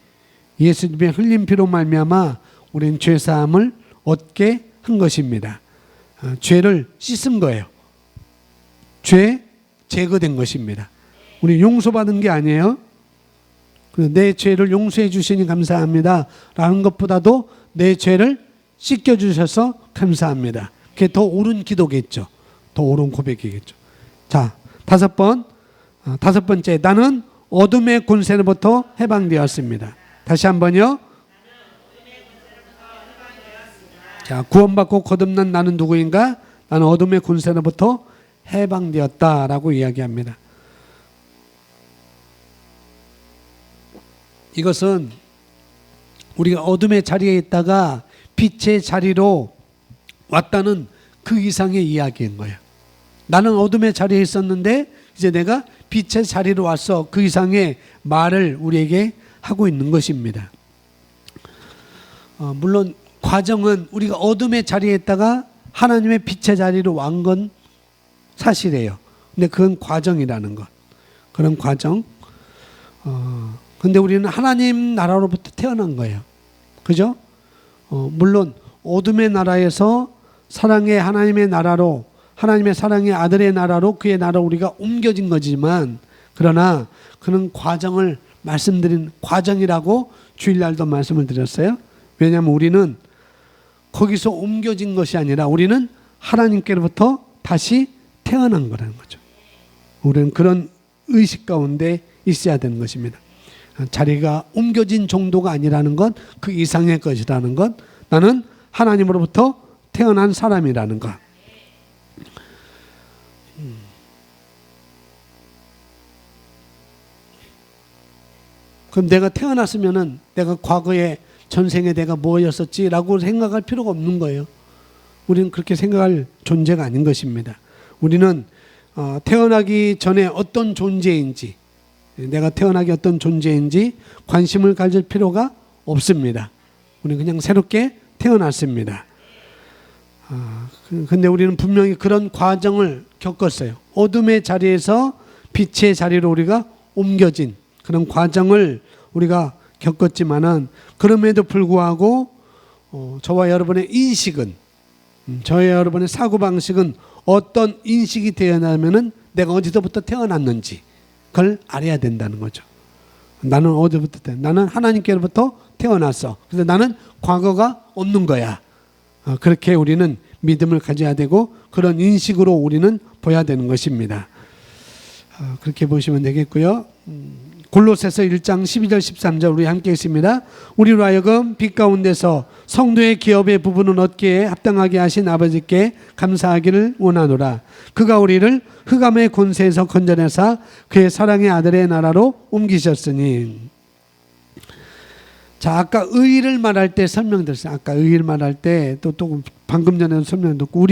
예수님의 흘린 피로 말미암아 우리는 죄 사함을 얻게 한 것입니다. 죄를 씻은 거예요. 죄 제거된 것입니다. 우리 용서받은 게 아니에요. 내 죄를 용서해 주시니 감사합니다 라는 것보다도 내 죄를 씻겨주셔서 감사합니다. 그게 더 옳은 기도겠죠. 더 옳은 고백이겠죠. 자, 다섯 번째, 나는 어둠의 권세로부터 해방되었습니다. 다시 한번요. 자, 구원받고 거듭난 나는 누구인가? 나는 어둠의 권세로부터 해방되었다라고 이야기합니다. 이것은 우리가 어둠의 자리에 있다가 빛의 자리로 왔다는 그 이상의 이야기인 거예요. 나는 어둠의 자리에 있었는데 이제 내가 빛의 자리로 왔어. 그 이상의 말을 우리에게 하고 있는 것입니다. 물론 과정은 우리가 어둠의 자리에 있다가 하나님의 빛의 자리로 온 건 사실이에요. 근데 그건 과정이라는 것. 그런 과정. 근데 우리는 하나님 나라로부터 태어난 거예요. 그죠? 물론 어둠의 나라에서 사랑의 하나님의 나라로, 하나님의 사랑의 아들의 나라로, 그의 나라로 우리가 옮겨진 거지만, 그러나 그런 과정을 말씀드린 과정이라고 주일날도 말씀을 드렸어요. 왜냐하면 우리는 거기서 옮겨진 것이 아니라 우리는 하나님께로부터 다시 태어난 거라는 거죠. 우리는 그런 의식 가운데 있어야 되는 것입니다. 자리가 옮겨진 정도가 아니라는 것, 그 이상의 것이라는 것, 나는 하나님으로부터 태어난 사람이라는 것. 그럼 내가 태어났으면은 내가 과거에 전생에 내가 뭐였었지라고 생각할 필요가 없는 거예요. 우리는 그렇게 생각할 존재가 아닌 것입니다. 우리는 태어나기 전에 어떤 존재인지, 내가 태어나기 어떤 존재인지 관심을 가질 필요가 없습니다. 우리는 그냥 새롭게 태어났습니다. 근데 우리는 분명히 그런 과정을 겪었어요. 어둠의 자리에서 빛의 자리로 우리가 옮겨진 그런 과정을 우리가 겪었지만은, 그럼에도 불구하고 저와 여러분의 인식은, 저와 여러분의 사고방식은 어떤 인식이 되었냐면은 내가 어디서부터 태어났는지 그걸 알아야 된다는 거죠. 나는 어디부터 나는 하나님께로부터 태어났어. 그래서 나는 과거가 없는 거야. 그렇게 우리는 믿음을 가져야 되고 그런 인식으로 우리는 보여야 되는 것입니다. 그렇게 보시면 되겠고요. 골로새서 1장 12절 13절 우리 함께 있습니다. 우리로 하여금 빛 가운데서 성도의 기업의 부분은 얻기에 합당하게 하신 아버지께 감사하기를 원하노라. 그가 우리를 흑암의 권세에서 건져내사 그의 사랑의 아들의 나라로 옮기셨으니. 자, 아까 의를 말할 때 설명드렸어요. 아까 의를 말할 때 또 방금 전에도 설명드렸고,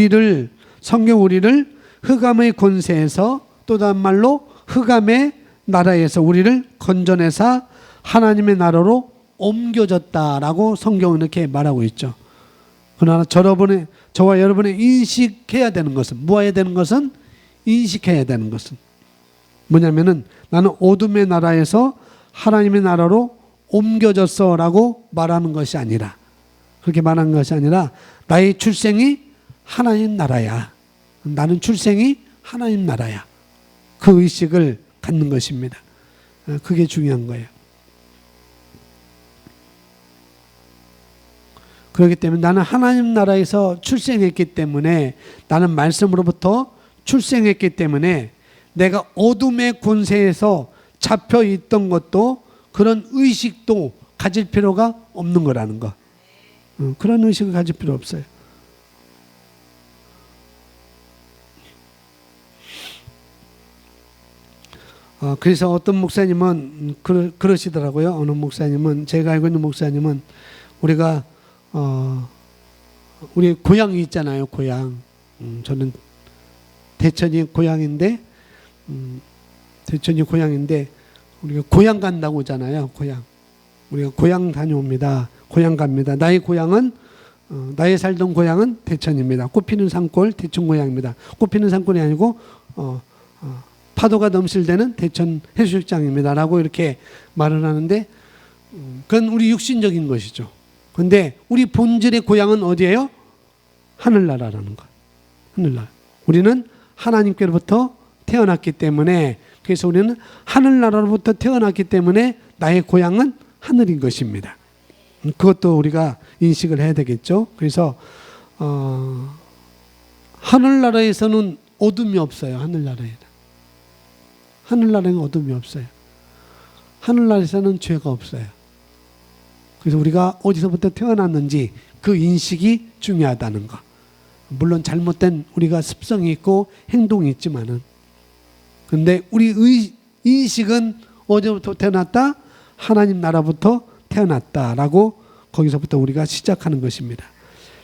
성경 우리를 흑암의 권세에서, 또 다른 말로 흑암의 나라에서 우리를 건져내사 하나님의 나라로 옮겨졌다라고 성경은 이렇게 말하고 있죠. 그러나 저와 여러분의 인식해야 되는 것은, 모아야 되는 것은, 인식해야 되는 것은 뭐냐면은 나는 어둠의 나라에서 하나님의 나라로 옮겨졌어 라고 말하는 것이 아니라, 그렇게 말하는 것이 아니라 나의 출생이 하나님 나라야. 나는 출생이 하나님 나라야. 그 의식을 갖는 것입니다. 그게 중요한 거예요. 그렇기 때문에 나는 하나님 나라에서 출생했기 때문에, 나는 말씀으로부터 출생했기 때문에 내가 어둠의 권세에서 잡혀 있던 것도 그런 의식도 가질 필요가 없는 거라는 거. 그런 의식을 가질 필요 없어요. 그래서 어떤 목사님은 그러시더라고요. 어느 목사님은, 제가 알고 있는 목사님은, 우리가 우리 고향이 있잖아요. 고향. 저는 대천이 고향인데, 우리가 고향 간다고 하잖아요. 고향. 우리가 고향 다녀옵니다. 고향 갑니다. 나의 고향은, 나의 살던 고향은 대천입니다. 꽃피는 산골 대천 고향입니다. 꽃피는 산골이 아니고 파도가 넘실 때는 대천 해수욕장입니다. 라고 이렇게 말을 하는데, 그건 우리 육신적인 것이죠. 근데 우리 본질의 고향은 어디예요? 하늘나라라는 거. 하늘나라. 우리는 하나님께로부터 태어났기 때문에, 그래서 우리는 하늘나라로부터 태어났기 때문에 나의 고향은 하늘인 것입니다. 그것도 우리가 인식을 해야 되겠죠. 그래서 하늘나라에서는 어둠이 없어요. 하늘나라에는 어둠이 없어요. 하늘나라에서는 죄가 없어요. 그래서 우리가 어디서부터 태어났는지 그 인식이 중요하다는 거. 물론 잘못된 우리가 습성이 있고 행동이 있지만은, 근데 우리 인식은 어디서부터 태어났다? 하나님 나라부터 태어났다라고, 거기서부터 우리가 시작하는 것입니다.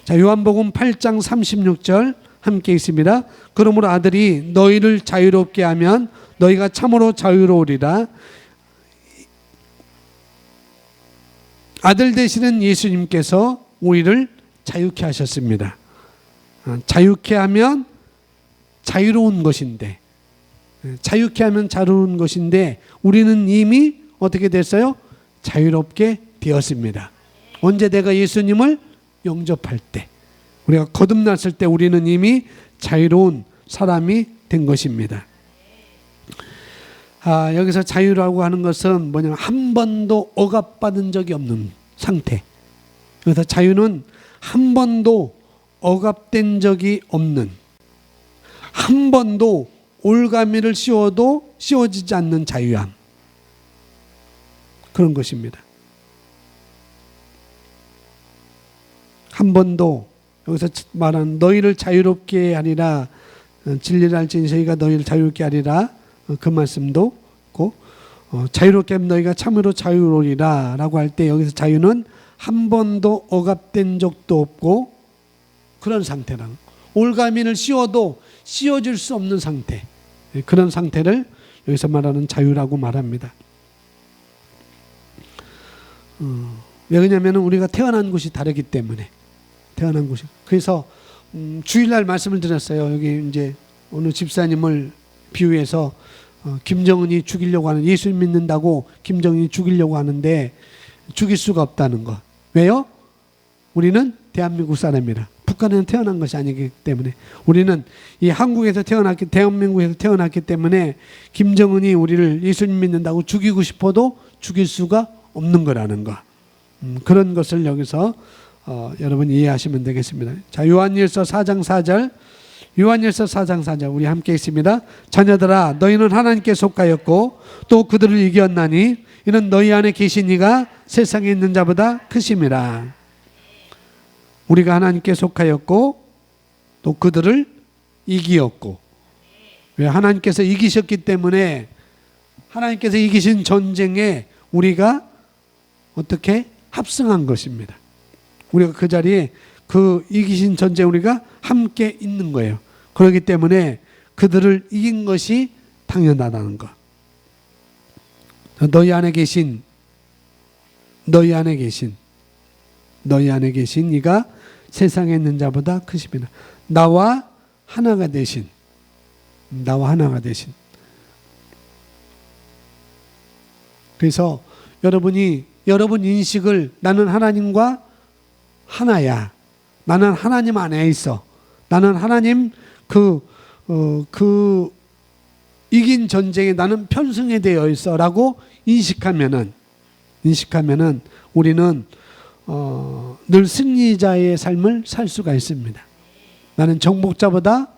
자, 요한복음 8장 36절 함께 있습니다. 그러므로 아들이 너희를 자유롭게 하면 너희가 참으로 자유로우리라. 아들 되시는 예수님께서 우리를 자유케 하셨습니다. 자유케 하면 자유로운 것인데, 자유케 하면 자유로운 것인데, 우리는 이미 어떻게 됐어요? 자유롭게 되었습니다. 언제? 내가 예수님을 영접할 때, 우리가 거듭났을 때 우리는 이미 자유로운 사람이 된 것입니다. 여기서 자유라고 하는 것은 뭐냐면 한 번도 억압받은 적이 없는 상태. 그래서 자유는 한 번도 억압된 적이 없는, 한 번도 올가미를 씌워도 씌워지지 않는 자유함, 그런 것입니다. 한 번도, 여기서 말하는 너희를 자유롭게 하리라, 진리를 알지니 저희가 너희를 자유롭게 하리라, 그 말씀도 있고, 자유롭게 하면 너희가 참으로 자유로우리라 라고 할 때, 여기서 자유는 한 번도 억압된 적도 없고 그런 상태랑, 올가민을 씌워도 씌워질 수 없는 상태, 그런 상태를 여기서 말하는 자유라고 말합니다. 왜냐하면 우리가 태어난 곳이 다르기 때문에, 태어난 곳이. 그래서 주일날 말씀을 드렸어요. 여기 이제 어느 집사님을 비유해서 김정은이 죽이려고 하는, 예수 믿는다고 김정은이 죽이려고 하는데 죽일 수가 없다는 거. 왜요? 우리는 대한민국 사람이라. 북한에는 태어난 것이 아니기 때문에, 우리는 이 한국에서 태어났기, 대한민국에서 태어났기 때문에 김정은이 우리를 예수님 믿는다고 죽이고 싶어도 죽일 수가 없는 거라는 거. 그런 것을 여기서 여러분 이해하시면 되겠습니다. 자, 요한일서 4장 4절, 요한일서 4장 4절 우리 함께 있습니다. 자녀들아, 너희는 하나님께 속하였고 또 그들을 이겼나니 이는 너희 안에 계신 이가 세상에 있는 자보다 크심이라. 우리가 하나님께 속하였고 또 그들을 이기었고, 왜? 하나님께서 이기셨기 때문에, 하나님께서 이기신 전쟁에 우리가 어떻게 합승한 것입니다. 우리가 그 자리에, 그 이기신 전쟁에 우리가 함께 있는 거예요. 그렇기 때문에 그들을 이긴 것이 당연하다는 것. 너희 안에 계신 이가 세상에 있는 자보다 크십니다. 나와 하나가 되신. 그래서 여러분 인식을, 나는 하나님과 하나야, 나는 하나님 안에 있어, 나는 하나님 그 이긴 전쟁에 나는 편승에 되어 있어 라고 인식하면은 우리는 늘 승리자의 삶을 살 수가 있습니다. 나는 정복자보다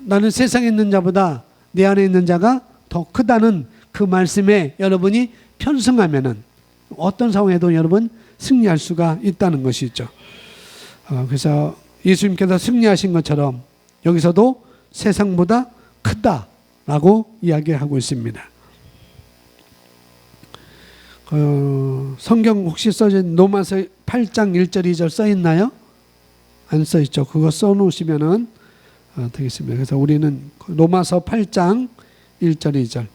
나는 세상에 있는 자보다 내 안에 있는 자가 더 크다는 그 말씀에 여러분이 편승하면은 어떤 상황에도 여러분 승리할 수가 있다는 것이죠. 그래서 예수님께서 승리하신 것처럼 여기서도 세상보다 크다라고 이야기하고 있습니다. 성경 혹시 써진 로마서 8장 1절 2절 써 있나요? 안 써 있죠. 그거 써 놓으시면은 되겠습니다. 그래서 우리는 로마서 8장 1절 2절.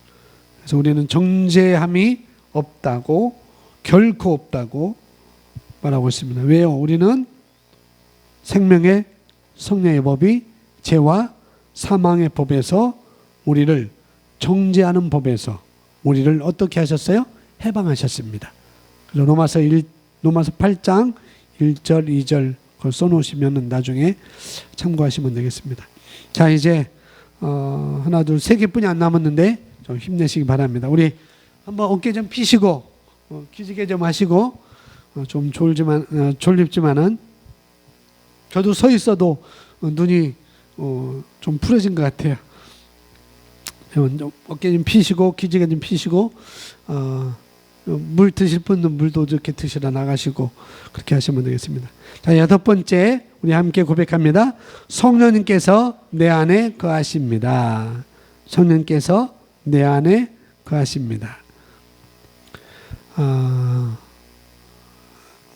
그래서 우리는 정죄함이 없다고, 결코 없다고 말하고 있습니다. 왜요? 우리는 생명의 성령의 법이 죄와 사망의 법에서 우리를 정죄하는 법에서 우리를 어떻게 하셨어요? 해방하셨습니다. 그래서 로마서 8장 1절 2절 그걸 써놓으시면 나중에 참고하시면 되겠습니다. 자, 이제 하나 둘 세 개뿐이 안 남았는데 좀 힘내시기 바랍니다. 우리 한번 어깨 좀 피시고 기지개 좀 하시고 좀 졸립지만은 저도 서 있어도 눈이 좀 풀어진 것 같아요. 어깨 좀 피시고 기지개 좀 피시고 물 드실 분은 물도 이렇게 드시러 나가시고 그렇게 하시면 되겠습니다. 자, 여섯 번째 우리 함께 고백합니다. 성령님께서 내 안에 거하십니다. 성령님께서 내 안에 거하십니다.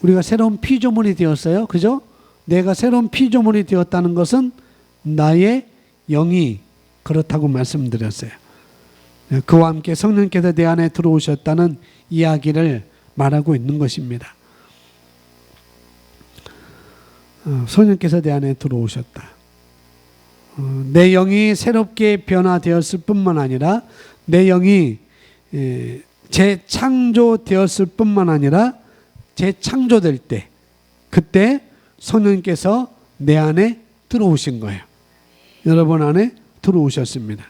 우리가 새로운 피조물이 되었어요. 그죠? 내가 새로운 피조물이 되었다는 것은 나의 영이 그렇다고 말씀드렸어요. 그와 함께 성령께서 내 안에 들어오셨다는 이야기를 말하고 있는 것입니다. 성령께서 내 안에 들어오셨다. 내 영이 새롭게 변화되었을 뿐만 아니라 내 영이 재창조되었을 뿐만 아니라 재창조될 때 그때 성령께서 내 안에 들어오신 거예요. 여러분 안에 들어오셨습니다.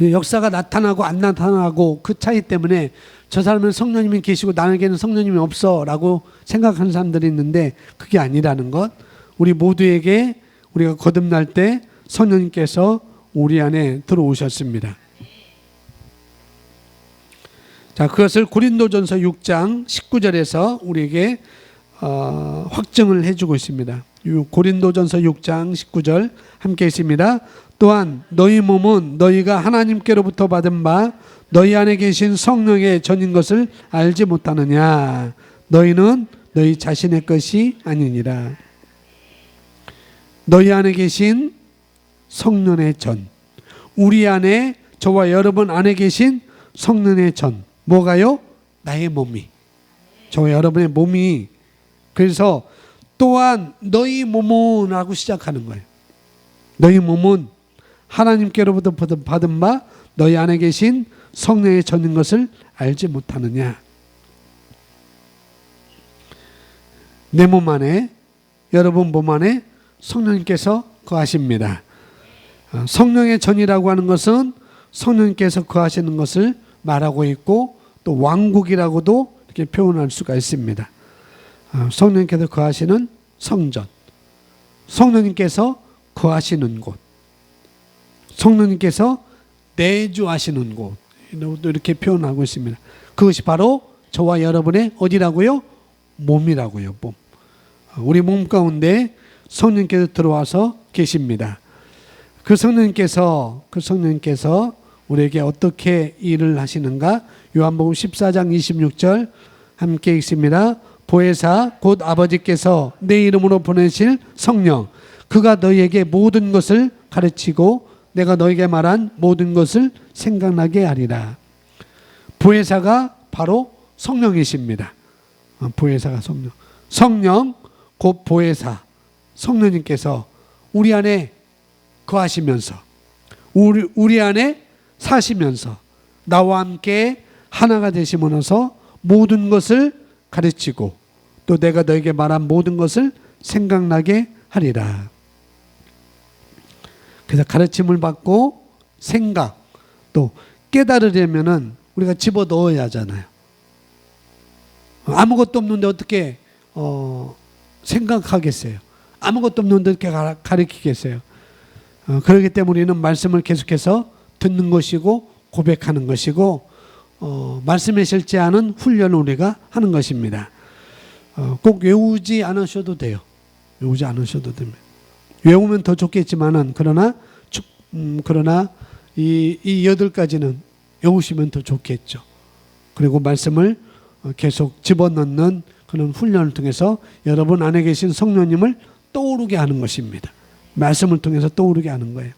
역사가 나타나고 안 나타나고 그 차이 때문에 저 사람은 성령님이 계시고 나에게는 성령님이 없어 라고 생각하는 사람들이 있는데 그게 아니라는 것. 우리 모두에게 우리가 거듭날 때 성령님께서 우리 안에 들어오셨습니다. 자, 그것을 고린도전서 6장 19절에서 우리에게 확증을 해주고 있습니다. 고린도전서 6장 19절 함께 있습니다. 또한 너희 몸은 너희가 하나님께로부터 받은 바 너희 안에 계신 성령의 전인 것을 알지 못하느냐. 너희는 너희 자신의 것이 아니니라. 너희 안에 계신 성령의 전, 우리 안에 저와 여러분 안에 계신 성령의 전, 뭐가요? 나의 몸이, 저와 여러분의 몸이. 그래서 또한 너희 몸은 하고 시작하는 거예요. 너희 몸은 하나님께로부터 받은 바 너희 안에 계신 성령의 전인 것을 알지 못하느냐. 내 몸 안에, 여러분 몸 안에 성령님께서 거하십니다. 성령의 전이라고 하는 것은 성령님께서 거하시는 것을 말하고 있고 또 왕국이라고도 이렇게 표현할 수가 있습니다. 성령님께서 거하시는 성전, 성령님께서 거하시는 곳, 성령님께서 내주하시는 곳, 이렇게 표현하고 있습니다. 그것이 바로 저와 여러분의 어디라고요? 몸이라고요. 몸. 우리 몸 가운데 성령님께서 들어와서 계십니다. 그 성령님께서 우리에게 어떻게 일을 하시는가? 요한복음 14장 26절 함께 읽습니다. 보혜사 곧 아버지께서 내 이름으로 보내실 성령, 그가 너희에게 모든 것을 가르치고 내가 너희에게 말한 모든 것을 생각나게 하리라. 보혜사가 바로 성령이십니다. 보혜사가 성령. 성령 곧 보혜사. 성령님께서 우리 안에 거하시면서 우리 안에 사시면서 나와 함께 하나가 되심으로써 모든 것을 가르치고 또 내가 너에게 말한 모든 것을 생각나게 하리라. 그래서 가르침을 받고 생각 또 깨달으려면은 우리가 집어 넣어야 하잖아요. 아무것도 없는데 어떻게 생각하겠어요? 아무것도 없는데 어떻게 가르치겠어요? 그렇기 때문에 우리는 말씀을 계속해서 듣는 것이고 고백하는 것이고 말씀에 실제하는 훈련을 우리가 하는 것입니다. 꼭 외우지 않으셔도 돼요. 외우지 않으셔도 됩니다. 외우면 더 좋겠지만은 그러나 이 8가지는 외우시면 더 좋겠죠. 그리고 말씀을 계속 집어넣는 그런 훈련을 통해서 여러분 안에 계신 성령님을 떠오르게 하는 것입니다. 말씀을 통해서 떠오르게 하는 거예요.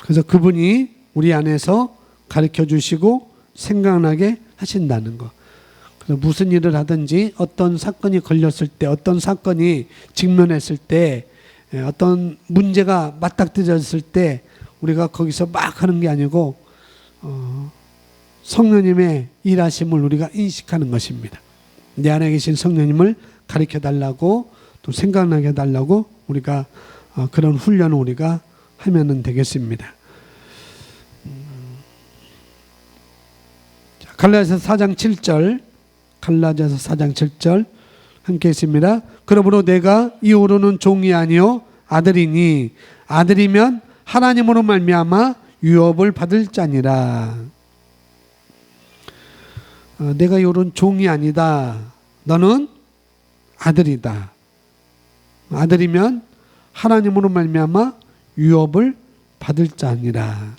그래서 그분이 우리 안에서 가르쳐 주시고 생각나게 하신다는 것. 그래서 무슨 일을 하든지 어떤 사건이 걸렸을 때, 어떤 사건이 직면했을 때, 어떤 문제가 맞닥뜨렸을 때 우리가 거기서 막 하는 게 아니고 성령님의 일하심을 우리가 인식하는 것입니다. 내 안에 계신 성령님을 가르쳐 달라고 또 생각나게 해달라고 우리가 그런 훈련을 우리가 하면 되겠습니다. 갈라디아서 4장 7절, 갈라디아서 4장 7절 함께 있습니다. 그러므로 내가 이후로는 종이 아니요 아들이니 아들이면 하나님으로 말미암아 유업을 받을 자니라. 내가 이후로는 종이 아니다. 너는 아들이다. 아들이면 하나님으로 말미암아 유업을 받을 자니라.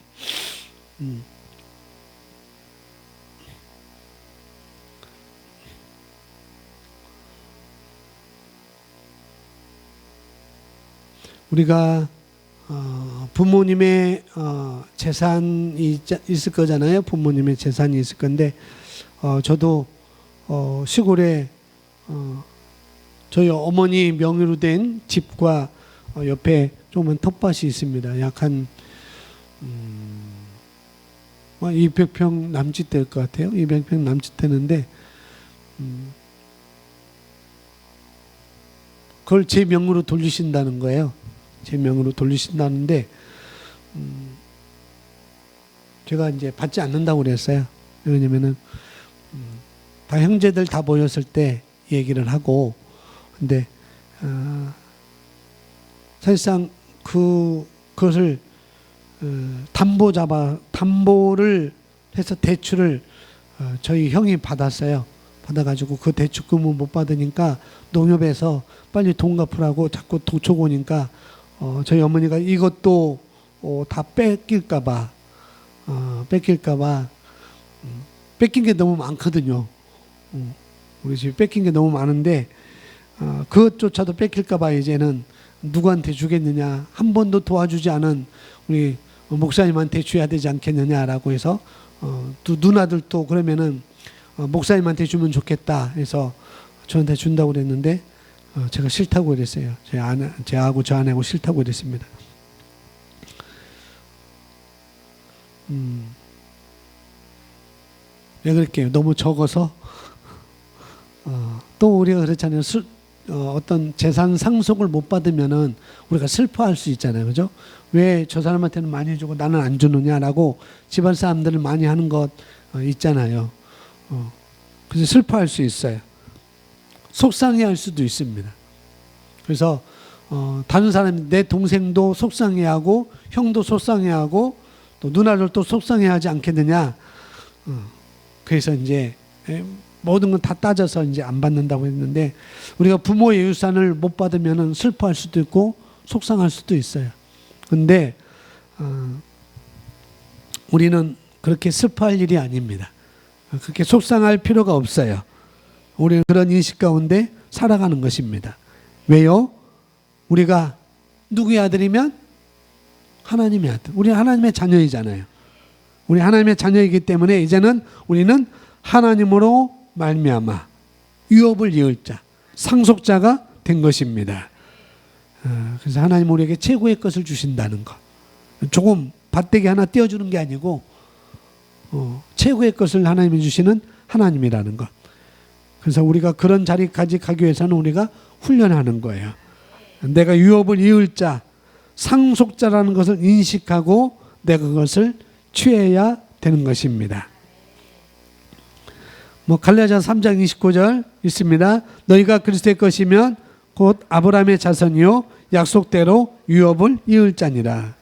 우리가 부모님의 재산이 있을 거잖아요. 부모님의 재산이 있을 건데 저도 시골에 저희 어머니 명의로 된 집과 옆에 조그만 텃밭이 있습니다. 약 한 200평 남짓 될 것 같아요. 200평 남짓 되는데 그걸 제 명으로 돌리신다는 거예요. 제 명으로 돌리신다는데 제가 이제 받지 않는다고 그랬어요. 왜냐면은 다 형제들 다 모였을 때 얘기를 하고 근데 사실상 그것을 담보를 해서 대출을 저희 형이 받았어요. 받아가지고 그 대출금을 못 받으니까 농협에서 빨리 돈 갚으라고 자꾸 도촉 오니까 저희 어머니가 이것도 다 뺏길까봐 뺏긴 게 너무 많거든요. 우리 집에 뺏긴 게 너무 많은데 그것조차도 뺏길까봐 이제는 누구한테 주겠느냐, 한 번도 도와주지 않은 우리 목사님한테 줘야 되지 않겠느냐라고 해서 또 누나들도 그러면은 목사님한테 주면 좋겠다 해서 저한테 준다고 그랬는데 제가 싫다고 그랬어요. 제하고 저 아내하고 싫다고 그랬습니다. 왜 그럴게요? 너무 적어서 또 우리가 그렇잖아요. 어떤 재산 상속을 못 받으면은 우리가 슬퍼할 수 있잖아요. 그죠? 왜 저 사람한테는 많이 주고 나는 안 주느냐라고 집안 사람들을 많이 하는 것 있잖아요. 그래서 슬퍼할 수 있어요. 속상해할 수도 있습니다. 그래서 다른 사람, 내 동생도 속상해하고 형도 속상해하고 또 누나들도 속상해하지 않겠느냐. 그래서 이제 모든 건 다 따져서 이제 안 받는다고 했는데 우리가 부모의 유산을 못 받으면 슬퍼할 수도 있고 속상할 수도 있어요. 근데 우리는 그렇게 슬퍼할 일이 아닙니다. 그렇게 속상할 필요가 없어요. 우리는 그런 인식 가운데 살아가는 것입니다. 왜요? 우리가 누구의 아들이면 하나님의 아들. 우리 하나님의 자녀이잖아요. 우리 하나님의 자녀이기 때문에 이제는 우리는 하나님으로 말미암아 유업을 이을 자, 상속자가 된 것입니다. 그래서 하나님 우리에게 최고의 것을 주신다는 것. 조금 밭대기 하나 띄워주는 게 아니고 최고의 것을 하나님이 주시는 하나님이라는 것. 그래서 우리가 그런 자리까지 가기 위해서는 우리가 훈련하는 거예요. 내가 유업을 이을 자, 상속자라는 것을 인식하고 내가 그것을 취해야 되는 것입니다. 갈라디아서 3장 29절 있습니다. 너희가 그리스도의 것이면 곧 아브라함의 자손이요 약속대로 유업을 이을 자니라.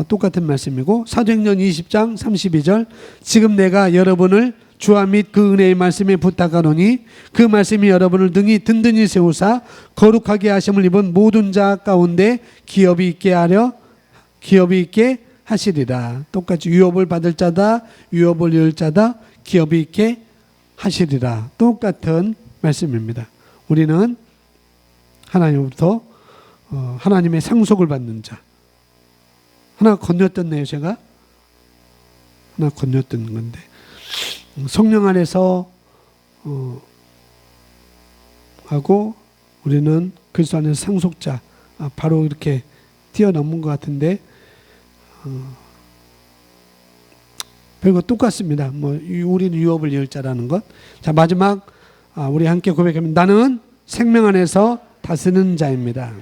똑같은 말씀이고, 사도행전 20장 32절 지금 내가 여러분을 주와 및 그 은혜의 말씀에 부탁하노니 그 말씀이 여러분을 등이 든든히 세우사 거룩하게 하심을 입은 모든 자 가운데 기업이 있게 하시리라. 똑같이 유업을 받을 자다, 유업을 이을 자다, 기업이 있게 하시리라. 똑같은 말씀입니다. 우리는 하나님으로부터 하나님의 상속을 받는 자. 하나 건너뛰었네요, 제가. 하나 건너뛴 건데. 성령 안에서 하고 우리는 그리스도 안에서 상속자. 바로 이렇게 뛰어넘은 것 같은데 별거 똑같습니다. 우리는 유업을 이을 자라는 것. 자, 마지막 우리 함께 고백하면 나는 생명 안에서 다스리는 자입니다.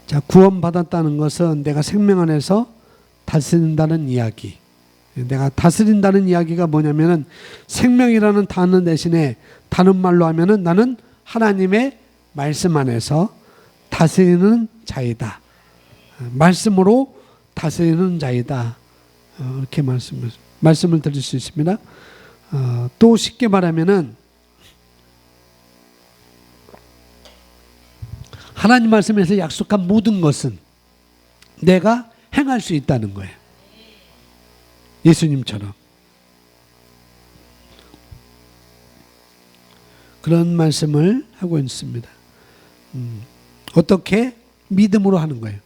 자, 구원받았다는 것은 내가 생명 안에서 다스린다는 이야기. 내가 다스린다는 이야기가 뭐냐면은 생명이라는 단어 대신에 다른 말로 하면은 나는 하나님의 말씀 안에서 다스리는 자이다. 말씀으로 다스리는 자이다. 이렇게 말씀을 드릴 수 있습니다. 또 쉽게 말하면은 하나님 말씀에서 약속한 모든 것은 내가 행할 수 있다는 거예요. 예수님처럼. 그런 말씀을 하고 있습니다. 어떻게? 믿음으로 하는 거예요.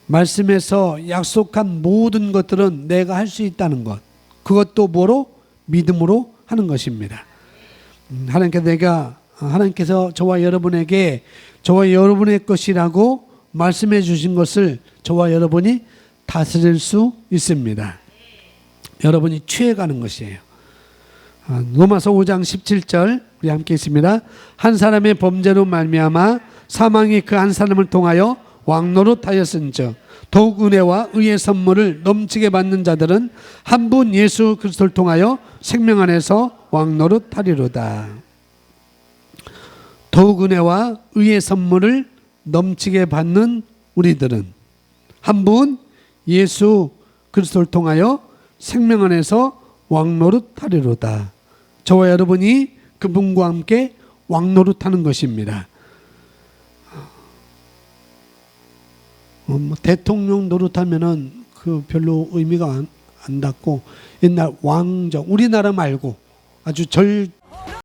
말씀에서 약속한 모든 것들은 내가 할 수 있다는 것. 그것도 뭐로? 믿음으로 하는 것입니다. 하나님께서 저와 여러분에게 저와 여러분의 것이라고 말씀해 주신 것을 저와 여러분이 다스릴 수 있습니다. 여러분이 취해가는 것이에요. 로마서 5장 17절 우리 함께 있습니다. 한 사람의 범죄로 말미암아 사망이 그 한 사람을 통하여 왕노릇하였은즉 더욱 은혜와 의의 선물을 넘치게 받는 자들은 한 분 예수 그리스도를 통하여 생명 안에서 왕노릇하리로다. 더욱 은혜와 의의 선물을 넘치게 받는 우리들은 한 분 예수 그리스도를 통하여 생명 안에서 왕노릇하리로다. 저와 여러분이 그분과 함께 왕노릇하는 것입니다. 대통령 노릇하면은 그 별로 의미가 안 닿고 옛날 왕정 우리나라 말고 아주